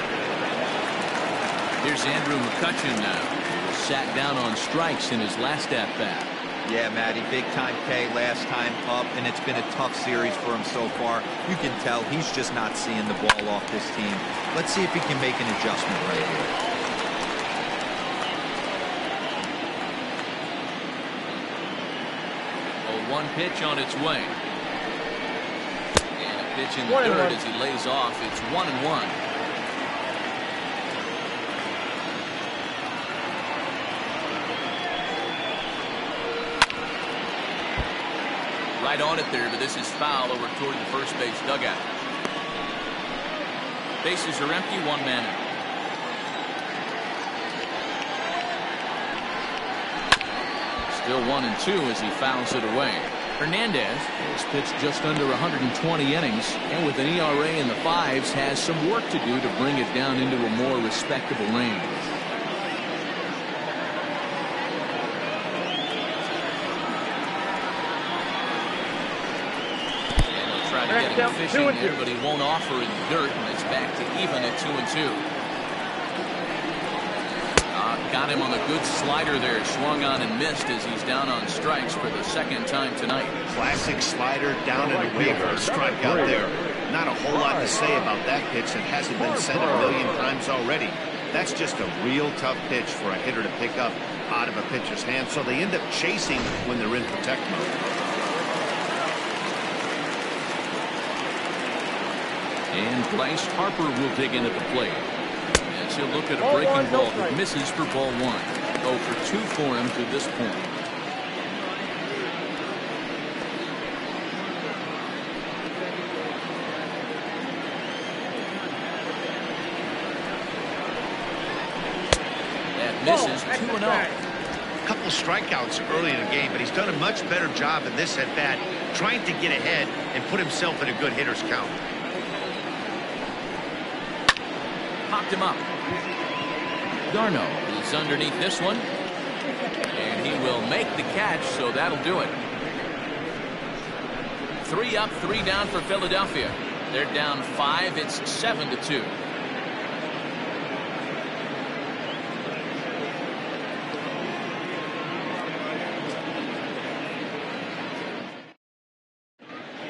Here's Andrew McCutchen now. He was sat down on strikes in his last at-bat. Yeah, Matty, big-time K last time up, and it's been a tough series for him so far. You can tell he's just not seeing the ball off this team. Let's see if he can make an adjustment right here. A 1 pitch on its way. And a pitch in the third as he lays off. It's 1-1. Right on it there, but this is foul over toward the first base dugout. Bases are empty, 1 man out. Still 1-2 as he fouls it away. Hernandez has pitched just under 120 innings, and with an ERA in the 5s, has some work to do to bring it down into a more respectable range. Get him fishing there, but he won't offer in the dirt, and it's back to even at 2-2. Got him on a good slider there, swung on and missed as he's down on strikes for the 2nd time tonight. Classic slider down and away for a strikeout there. Not a whole lot to say about that pitch that hasn't been said a million times already. That's just a real tough pitch for a hitter to pick up out of a pitcher's hand, so they end up chasing when they're in protect mode. And Bryce Harper will dig in at the plate as he'll look at a breaking ball that misses for ball 1. 0 for 2 for him to this point. That misses. 2-0. A couple strikeouts early in the game, but he's done a much better job in this at bat, trying to get ahead and put himself in a good hitter's count. Popped him up. Garno is underneath this one, and he will make the catch, so that'll do it. 3 up, 3 down for Philadelphia. They're down 5. It's 7-2.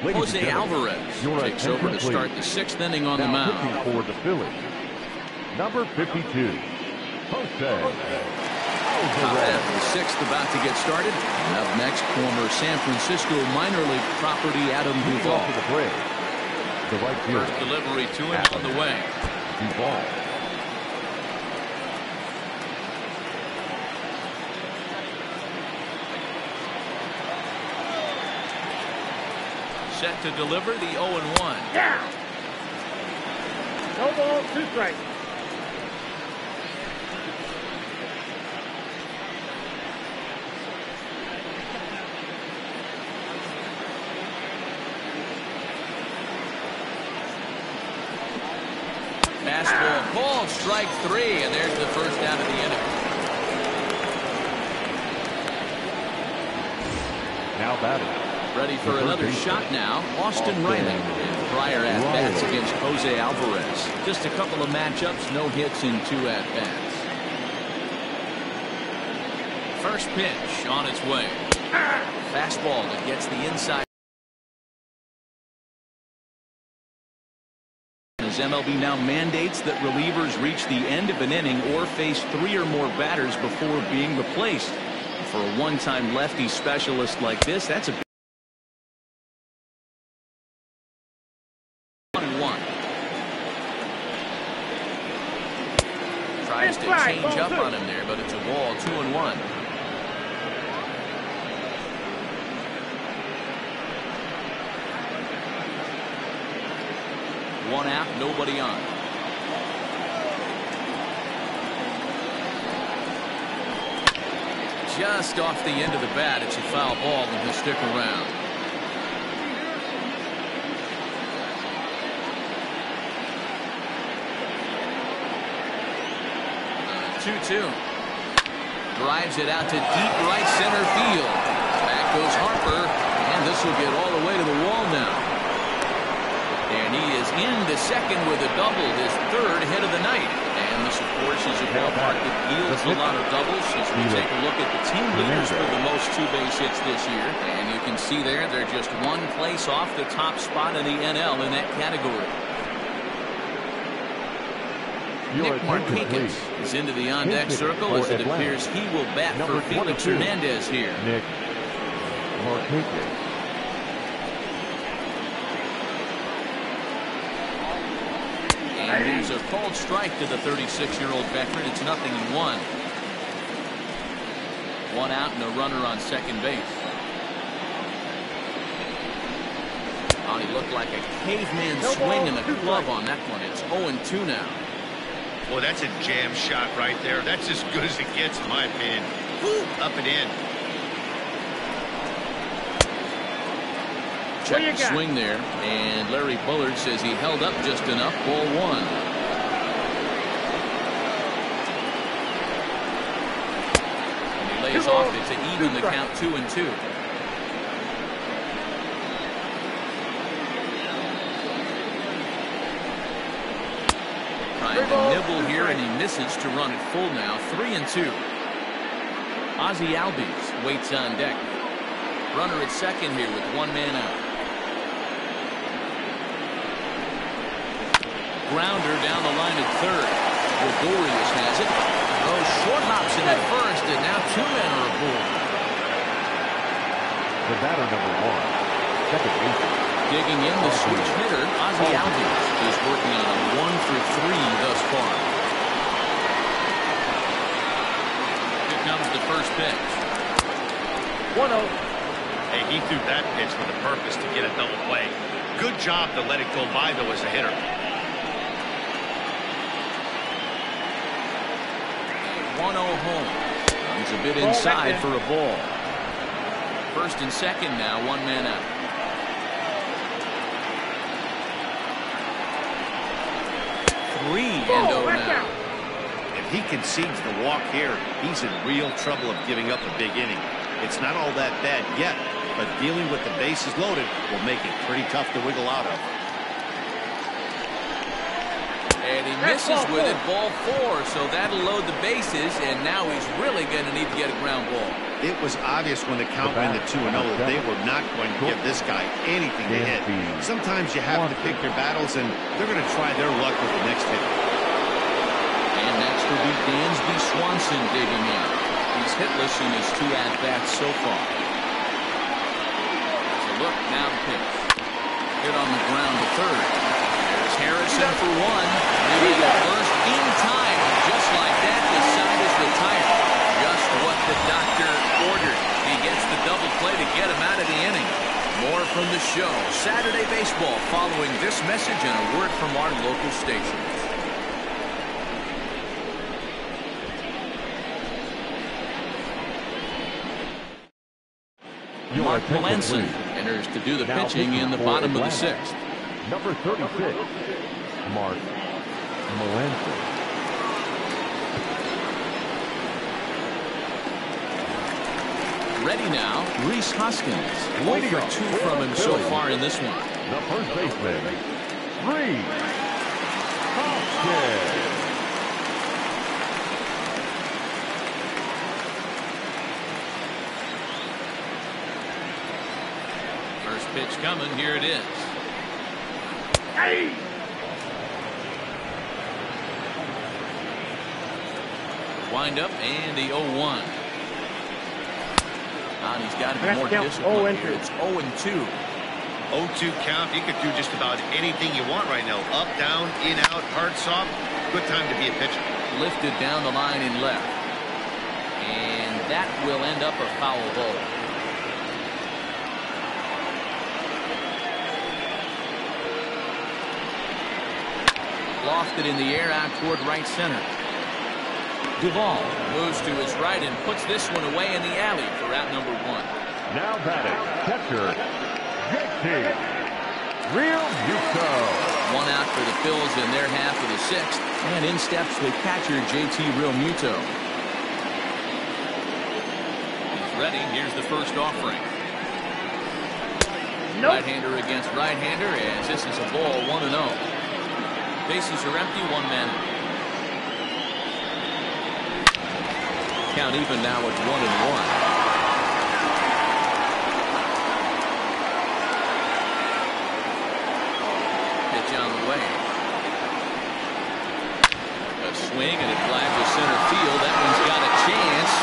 Jose Alvarez takes over to start the 6th inning on the mound. For the Phillies, number 52, Jose Top half of the 6th about to get started. And up next, former San Francisco minor league property Adam Duvall. to the plate. The right field. First delivery to him on the way. Duvall. Set to deliver the 0-1. Yeah. No ball, 2 strikes. Fastball called, strike 3, and there's the first out of the inning. Now batting. Ready for another shot now, Austin Riley. In prior at-bats against Jose Alvarez. Just a couple of matchups, no hits in 2 at-bats. First pitch on its way. Fastball that gets the inside. As MLB now mandates that relievers reach the end of an inning or face 3 or more batters before being replaced. For a one-time lefty specialist like this, that's a tries to change up on him there, but it's a ball. 2-1. One out, nobody on. Just off the end of the bat, it's a foul ball, and he'll stick around. Uh, 2-2. Drives it out to deep right center field. Back goes Harper, and this will get all the way to the wall now. And he is into second with a double, his 3rd hit of the night. And this, of course, is a ballpark that yields a lot of doubles as we take a look at the team leaders for the most two-base hits this year. And you can see there, they're just one place off the top spot in the NL in that category. Nick Markakis is into the on-deck circle as it appears he will bat for Felix Hernandez here. Nick Markakis. And there's a called strike to the 36-year-old veteran. It's 0-1. One out and a runner on second base. Oh, he looked like a caveman swing in the glove on that one. It's 0-2 now. Well, that's a jam shot right there. That's as good as it gets, in my opinion. Woo, up and in. Check the swing there, and Larry Bullard says he held up just enough. Ball one. And he lays off it to even the count 2-2. Trying to nibble here, and he misses to run it full now. 3-2. Ozzie Albies waits on deck. Runner at second here with one man out. Grounder down the line at third. Gregorius has it. Oh, short hops in at first, and now two men are aboard. The batter, number one, second baseman. Digging in, the switch hitter, Ozzie Albies, is working on a 1-for-3 thus far. Here comes the first pitch. 1-0. Hey, he threw that pitch with a purpose to get a double play. Good job to let it go by, though, as a hitter. 1-0 home. He's a bit inside for a ball. First and second now, one man out. Three and 0 now. If he concedes the walk here, he's in real trouble of giving up a big inning. It's not all that bad yet, but dealing with the bases loaded will make it pretty tough to wiggle out of. And he misses with it, ball four, so that'll load the bases, and now he's really going to need to get a ground ball. It was obvious when the count went to 2-0 that they were not going to give this guy anything to hit. Sometimes you have to pick your battles, and they're going to try their luck with the next hit. And next will be Dansby Swanson digging in. He's hitless in his two at-bats so far. So look, now the pitch. Hit on the ground to third. There's Harrison for one. Maybe the first in time. Just like that, the side is retired. Just what the doctor ordered. He gets the double play to get him out of the inning. More from the show. Saturday Baseball following this message and a word from our local stations. Mark Melanson enters to do the pitching in the bottom of the sixth. Number 36, Mark Melanson. Ready now, Rhys Hoskins. 1 for 2 from him so far in this one. The first baseman, Rhys Hoskins. First pitch coming, here it is. Hey! Wind up and the 0-1. And he's got to be more disciplined here. It's 0-2. 0-2 count. You could do just about anything you want right now. Up, down, in, out, hard, soft. Good time to be a pitcher. Lifted down the line in left. And that will end up a foul ball. Lofted in the air out toward right center. Duvall moves to his right and puts this one away in the alley for out number 1. Now batting, catcher, JT Realmuto. One out for the Phils in their half of the sixth. And in steps the catcher, JT Realmuto. He's ready. Here's the first offering. Nope. Right-hander against right-hander as this is a ball 1-0. Bases are empty, one man. Count even now at 1-1. On the way. A swing and it flies to center field. That one's got a chance.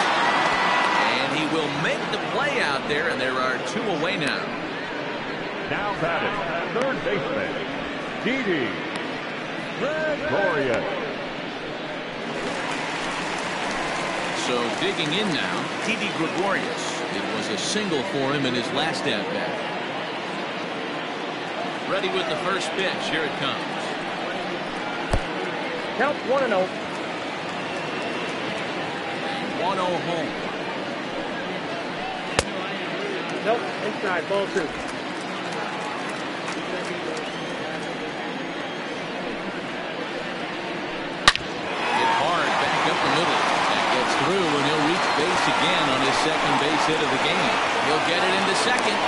And he will make the play out there, and there are 2 away now. Now batting, third baseman, Didi Gregorius. So digging in now, Didi Gregorius. It was a single for him in his last at-bat. Ready with the first pitch. Here it comes. Count 1-0. 1-0 home. Nope, inside, ball 2. Hit hard back up the middle. That gets through, and he'll reach base again on his second base hit of the game. He'll get it into second.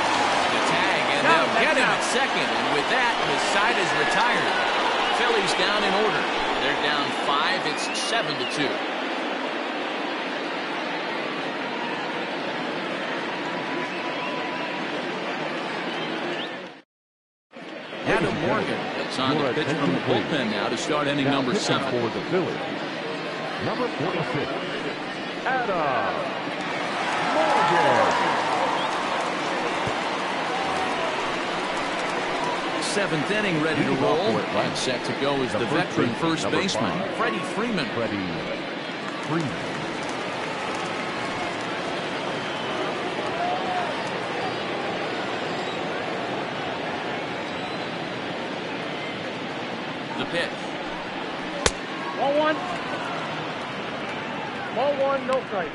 The tag, and they'll get him at second. And with that, his side is retired. Phillies down in order. They're down 5. It's 7-2. Adam Morgan is on the pitch from the bullpen now to start inning number 7. For the Phillies, number 46, Adam Morgan. 7th inning ready to roll. And set to go is the veteran first baseman, Freeman. Freeman. The pitch. Ball 1. Ball 1, no strike.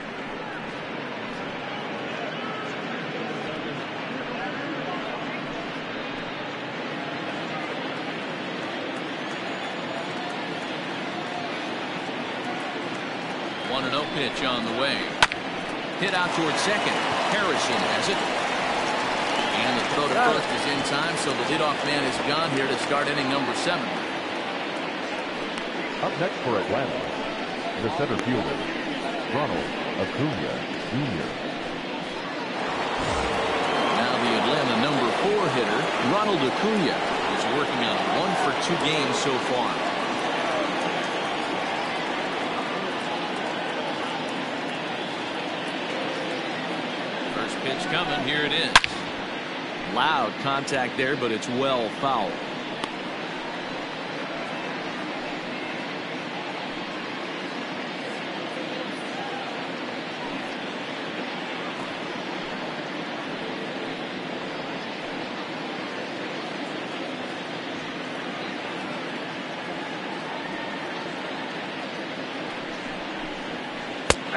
One 1-0 pitch on the way. Hit out towards second. Harrison has it. And the throw to first is in time, so the leadoff man is gone here to start inning number 7. Up next for Atlanta, the center fielder, Ronald Acuna Jr. Now the Atlanta number 4 hitter, Ronald Acuna, is working on 1 for 2 games so far. First pitch coming. Here it is. Loud contact there, but it's well fouled.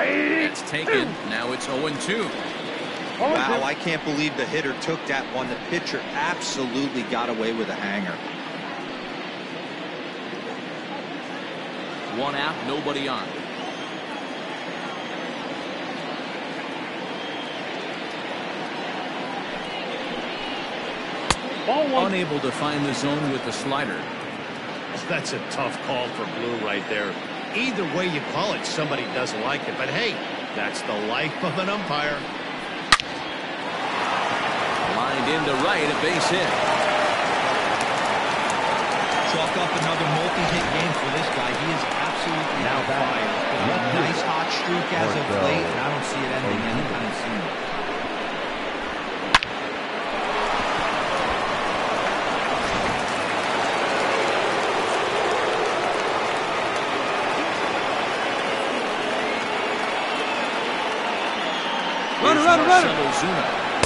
It's taken. Now it's 0-2. Wow, I can't believe the hitter took that one. The pitcher absolutely got away with a hanger. 1 out, nobody on. Ball 1. Unable to find the zone with the slider. That's a tough call for Blue right there. Either way you call it, somebody doesn't like it. But hey, that's the life of an umpire. Lined into right, a base hit. Chalk up another multi-hit game for this guy. He is absolutely Now on fire. A nice hot streak as of late, and I don't see it ending anytime soon. Runner.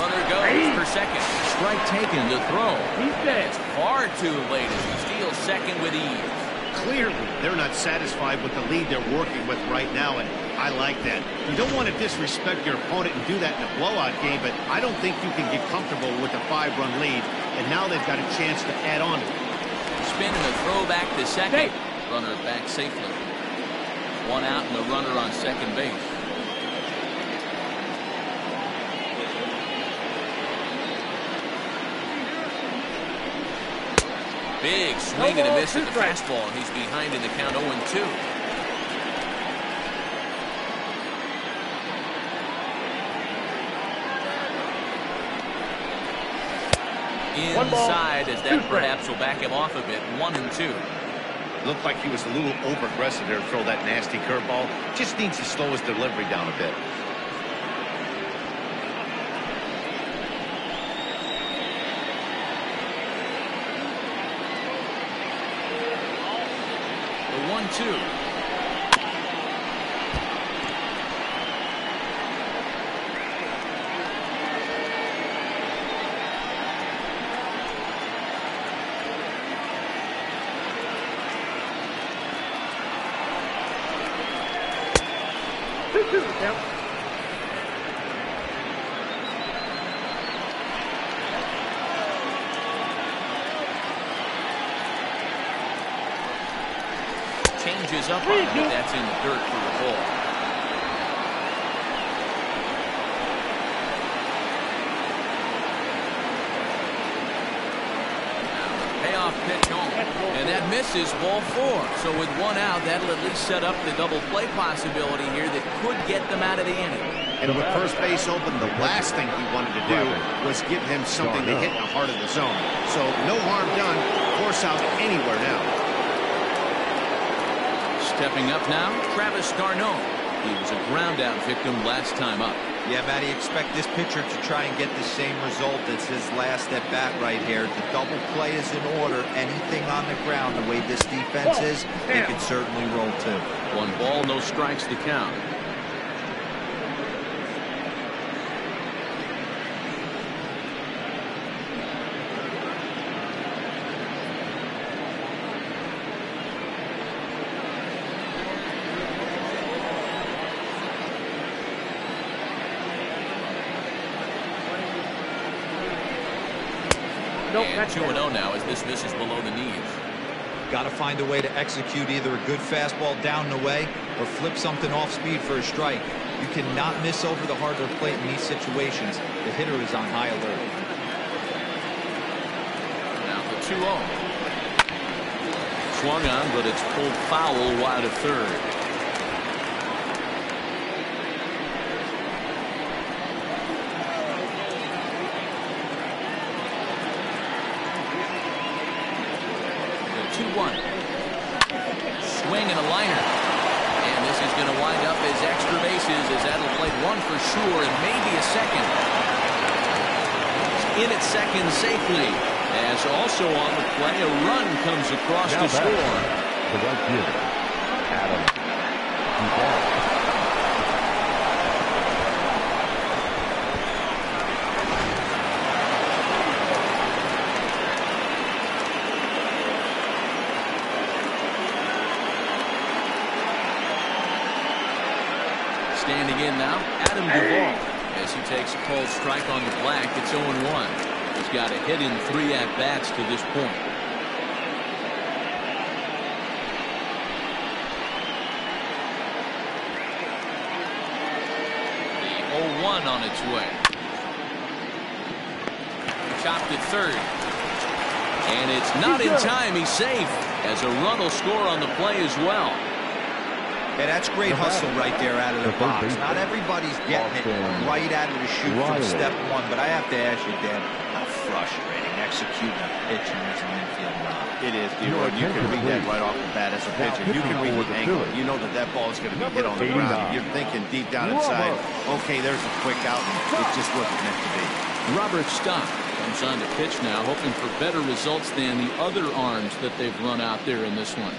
Runner goes for second. Strike taken to throw. He's dead. It's far too late as he steals second with ease. Clearly, they're not satisfied with the lead they're working with right now, and I like that. You don't want to disrespect your opponent and do that in a blowout game, but I don't think you can get comfortable with a 5-run lead, and now they've got a chance to add on to it. Spin and a throw back to second. Runner back safely. 1 out and a runner on second base. Big swing and a miss at the fastball, and he's behind in the count 0-2. inside, as that perhaps will back him off a bit. 1-2. Looked like he was a little over-aggressive there to throw that nasty curveball. Just needs to slow his delivery down a bit. The 1-2. Changes up on him, but that's in the dirt for the ball. Payoff pitch home, and that misses, ball 4. So with 1 out, that'll at least set up the double play possibility here that could get them out of the inning. And with first base open, the last thing he wanted to do was give him something to hit in the heart of the zone. So no harm done. Force out anywhere now. Stepping up now, Travis d'Arnaud. He was a ground-out victim last time up. Yeah, Matty, expect this pitcher to try and get the same result as his last at-bat right here. The double play is in order. Anything on the ground, the way this defense is, they could certainly roll too. 1 ball, no strikes to count. And 2-0 now as this misses below the knees. Got to find a way to execute either a good fastball down and away or flip something off speed for a strike. You cannot miss over the hard plate in these situations. The hitter is on high alert. Now the 2-0. Swung on, but it's pulled foul wide of third. Swing and a liner. And this is going to wind up as extra bases, as that'll play 1 for sure and maybe a second. In at second safely. As also on the play, a run comes across to score. The right fielder, Adam Duvall. Standing in now, Adam Duvall. As he takes a cold strike on the black, it's 0-1. He's got a hit in 3 at-bats to this point. The 0-1 on its way. Chopped at third. And it's not in time. He's safe, as a run will score on the play as well. Yeah, that's great hustle right there out of the box. Not everybody's getting it right out of the chute from step 1, but I have to ask you, Dan, how frustrating executing a pitch in this infield round. It is, D-Roy. You can read that right off the bat as a pitcher. You can read the angle. You know that that ball is going to be hit on the ground. You're thinking deep down inside, okay, there's a quick out, and it just wasn't meant to be. Robert Stock comes on to pitch now, hoping for better results than the other arms that they've run out there in this one.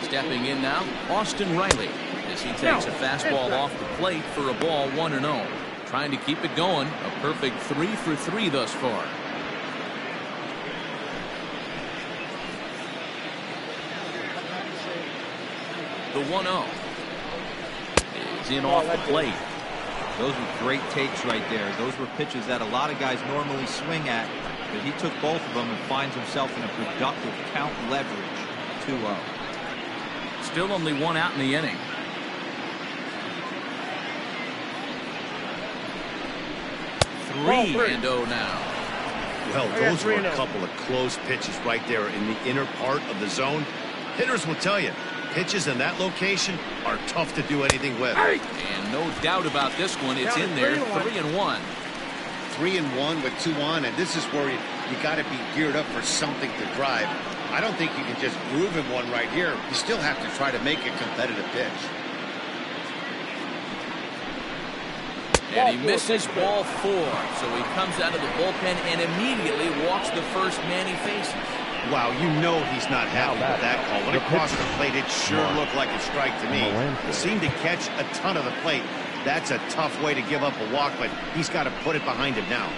Stepping in now, Austin Riley, as he takes a fastball off the plate for a ball, 1-0. Trying to keep it going, a perfect 3 for 3 thus far. The 1-0 is in off the plate. Those were great takes right there. Those were pitches that a lot of guys normally swing at, but he took both of them and finds himself in a productive count leverage. 2-0. Still only 1 out in the inning. Three and 0 now. Well, those were a couple of close pitches right there in the inner part of the zone. Hitters will tell you, Pitches in that location are tough to do anything with. And no doubt about this one, it's in there, 3-1. 3-1 with 2 on, and this is where you got to be geared up for something to drive. I don't think you can just groove him one right here. You still have to try to make a competitive pitch. And he misses ball 4, so he comes out of the bullpen and immediately walks the first man he faces. Wow, you know he's not happy with that call. When it crossed the plate, it sure looked like a strike to me. He seemed to catch a ton of the plate. That's a tough way to give up a walk, but he's got to put it behind him now.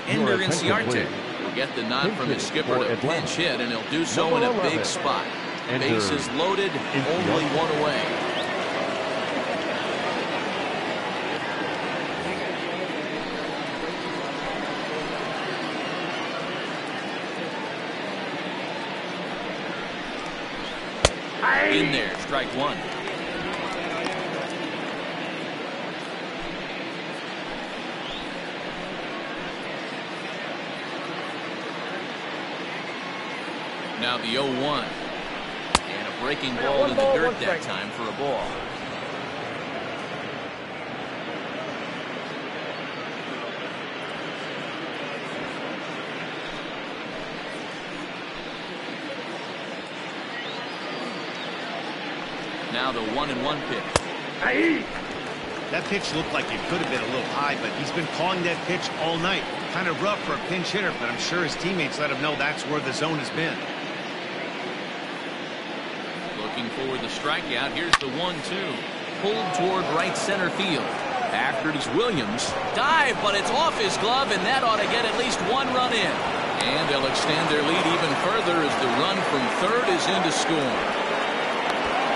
Ender Inciarte will get the nod from his skipper to pinch hit, and he'll do so in a big spot. Bases loaded, only 1 away. In there, strike 1. Now the 0-1. And a breaking ball in the dirt that time for a ball. Now the 1-1 pitch. That pitch looked like it could have been a little high, but he's been calling that pitch all night. Kind of rough for a pinch hitter, but I'm sure his teammates let him know that's where the zone has been. Looking for the strikeout. Here's the 1-2. Pulled toward right center field. After it is Williams. Dive, but it's off his glove, and that ought to get at least 1 run in. And they'll extend their lead even further as the run from third is in to score.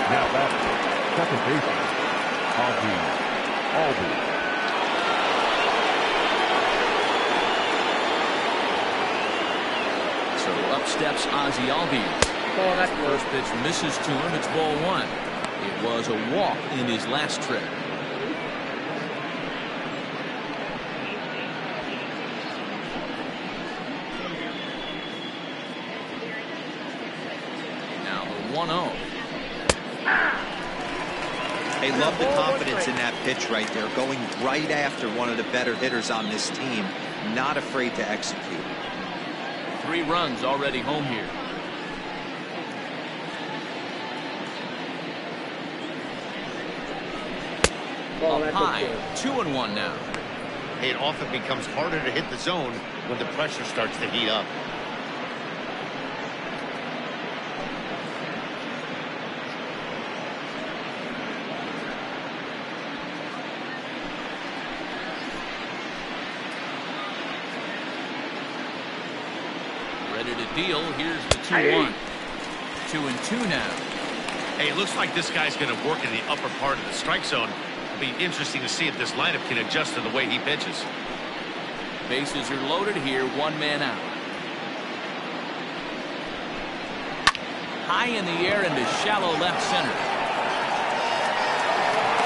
Now that's second baseman, Ozzie Albies. So up steps Ozzie Albies. First pitch misses to him. It's ball 1. It was a walk in his last trip. Now the 1-0. They love the confidence in that pitch right there, going right after one of the better hitters on this team, not afraid to execute. 3 runs already home here. Up high, 2-1 now. It often becomes harder to hit the zone when the pressure starts to heat up. Ready to deal. Here's the 2-1. 2-2 now. Hey, it looks like this guy's going to work in the upper part of the strike zone. It'll be interesting to see if this lineup can adjust to the way he pitches. Bases are loaded here. 1 man out. High in the air into shallow left center.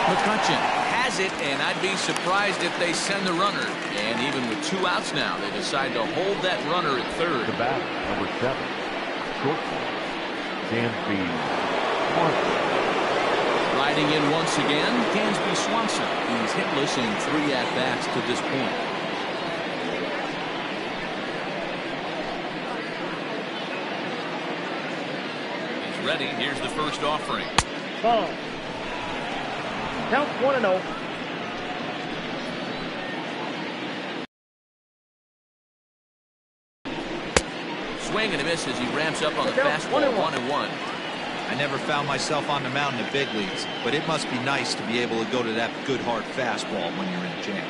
McCutcheon has it, and I'd be surprised if they send the runner. And even with 2 outs now, they decide to hold that runner at third. The bat, number 7, shortstop, Dansby Swanson. Riding in once again, Dansby Swanson. He's hitless in 3 at-bats to this point. He's ready. Here's the first offering. Ball. Count 1-0. Swing and a miss as he ramps up on the fastball. 1-1. I never found myself on the mound in the big leagues, but it must be nice to be able to go to that good hard fastball when you're in a jam.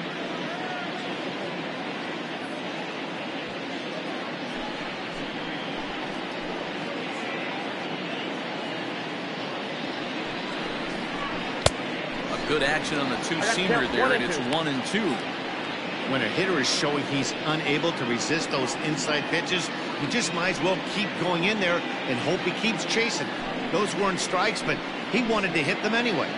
A good action on the 2-seamer there, and it's 1-2. When a hitter is showing he's unable to resist those inside pitches, you just might as well keep going in there and hope he keeps chasing. Those weren't strikes, but he wanted to hit them anyway.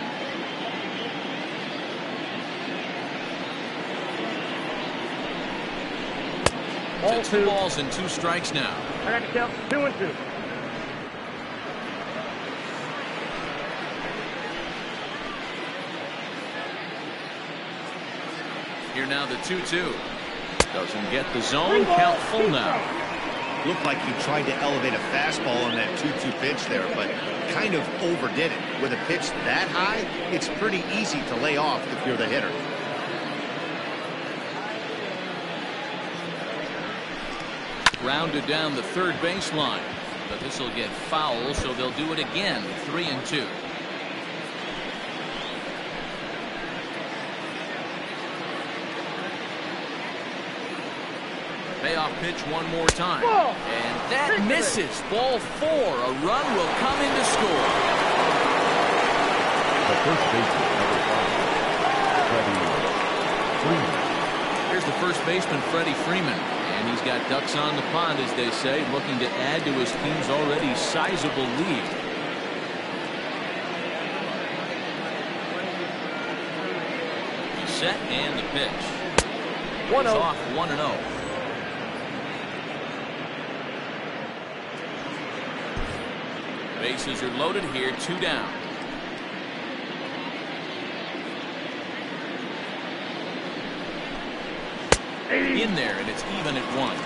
So 2 balls and 2 strikes now. I got to count 2-2. now the 2-2. Doesn't get the zone. Count full now. Looked like he tried to elevate a fastball on that 2-2 pitch there, but kind of overdid it. With a pitch that high, it's pretty easy to lay off if you're the hitter. Rounded down the third baseline, but this will get foul, so they'll do it again. 3-2. Payoff pitch one more time. And that misses. Ball 4. A run will come in to score. The first baseman, number 5, Freeman. Here's the first baseman, Freddie Freeman. And he's got ducks on the pond, as they say, looking to add to his team's already sizable lead. He's set and the pitch. He's off 1-0. Bases are loaded here, 2 down. In there, and it's even at 1.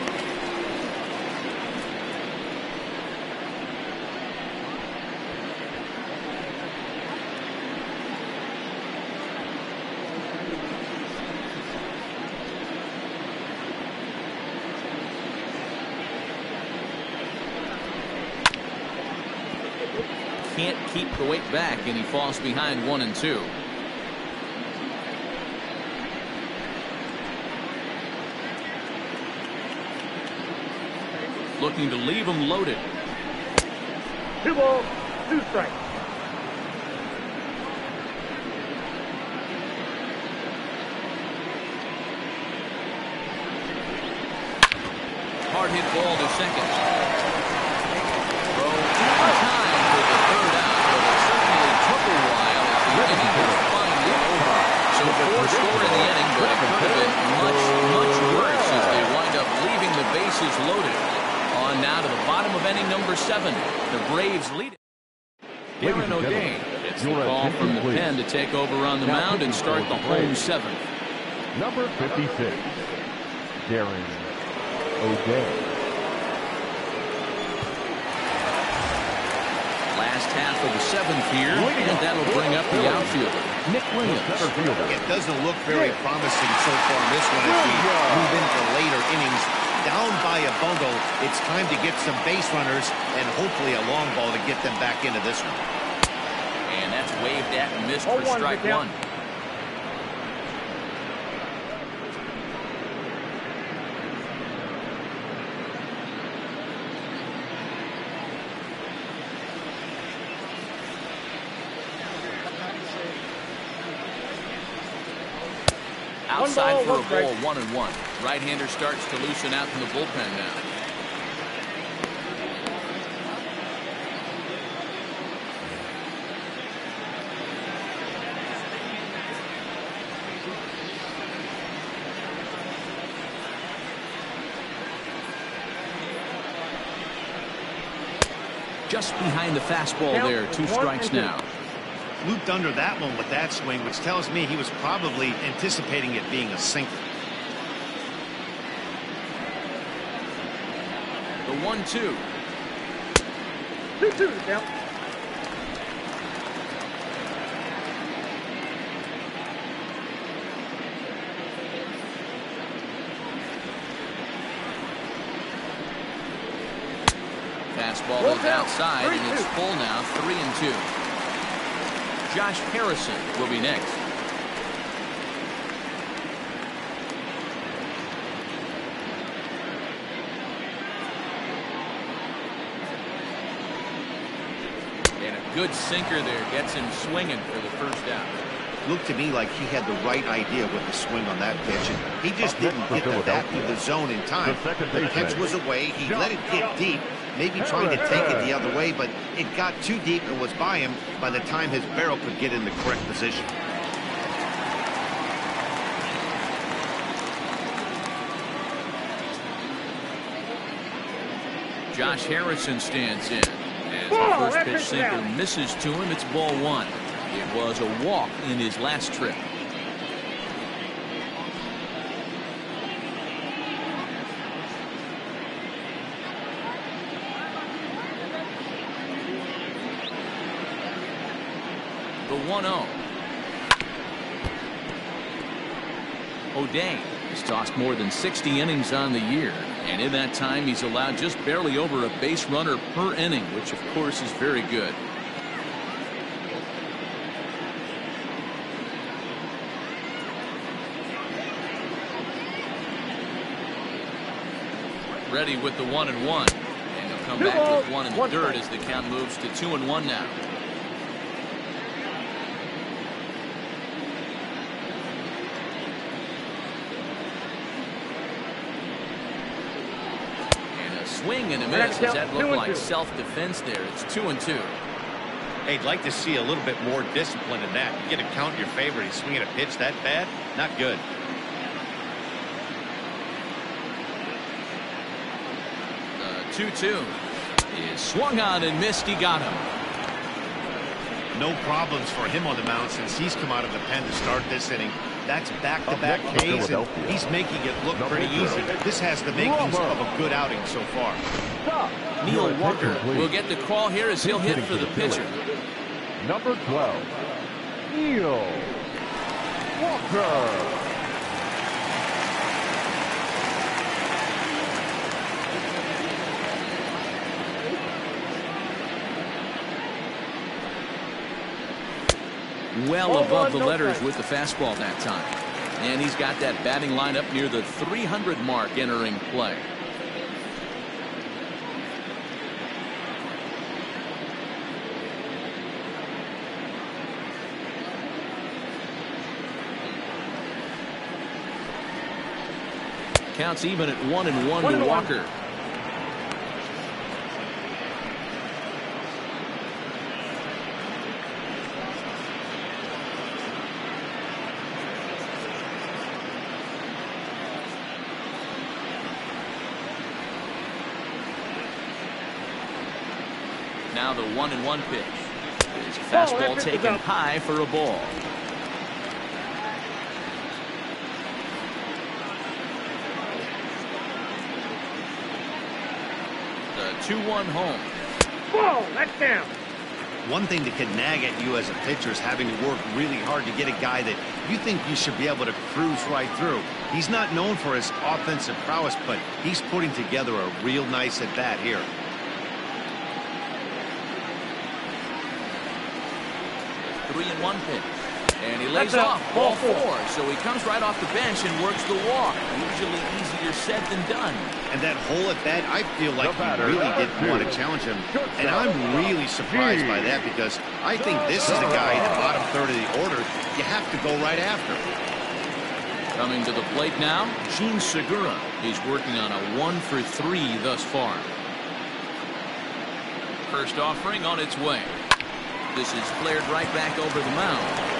Can't keep the weight back, and he falls behind 1-2. Looking to leave him loaded. 2 balls, 2 strikes. Hard hit ball to second. Throw in time for the 3rd out, but it certainly took a while as the inning was finally over. So 4 score in the inning, but it could have been much worse as they wind up leaving the bases loaded. On now to the bottom of inning number 7. The Braves lead it. Aaron O'Day gets the call from the pen to take over on the mound and start the home 7th. Number 56, Darren O'Day. Last half of the 7th here, and that'll bring up the outfielder, Nick Williams. It doesn't look very promising so far in this one as we move into later innings. Down by a bundle, it's time to get some base runners and hopefully a long ball to get them back into this one. And that's waved at and missed for strike 1. Outside for a ball, 1-1. Right-hander starts to loosen out in the bullpen now. Just behind the fastball there, 2 strikes now. Looped under that one with that swing, which tells me he was probably anticipating it being a sinker. The 1-2. 2-2 count. Fastball is outside, and it's full now, 3-2. Josh Harrison will be next. And a good sinker there gets him swinging for the 1st out. Looked to me like he had the right idea with the swing on that pitch, and he just didn't get the bat through the zone in time. The pitch was away. He let it get deep, maybe trying to take it the other way, but it got too deep and was by him by the time his barrel could get in the correct position. Josh Harrison stands in. As the first pitch sinker misses to him, it's ball 1. It was a walk in his last trip. 1-0. O'Day has tossed more than 60 innings on the year, and in that time he's allowed just barely over a base runner per inning, which of course is very good. Ready with the 1-1, and he'll come back with 1 1/3 as the count moves to 2-1 now. And a swing and a miss. Does that look like self-defense there? It's 2-2. Hey, I'd like to see a little bit more discipline in that. You get a count in your favor. He's swinging a pitch that bad? Not good. The 2-2 is swung on and missed. He got him. No problems for him on the mound since he's come out of the pen to start this inning. That's back-to-back Ks, and he's making it look pretty easy. This has the makings of a good outing so far. Neil Walker will get the call here as he'll hit for the pitcher. Number 12, Neil Walker. Well above the letters with the fastball that time. And he's got that batting line up near the 300 mark entering play. Counts even at 1-1 to Walker. Now the 1-1 pitch. His fastball taken high for a ball. The 2-1 home. Whoa, that's down. One thing that can nag at you as a pitcher is having to work really hard to get a guy that you think you should be able to cruise right through. He's not known for his offensive prowess, but he's putting together a real nice at-bat here. The 3-1 pitch. And he lays off ball 4. So he comes right off the bench and works the walk. Usually easier said than done. And that whole at bat, I feel like he really didn't want to challenge him. And I'm really surprised by that because I think this is the guy in the bottom third of the order you have to go right after. Coming to the plate now, Gene Segura. He's working on a 1-for-3 thus far. First offering on its way. This is flared right back over the mound.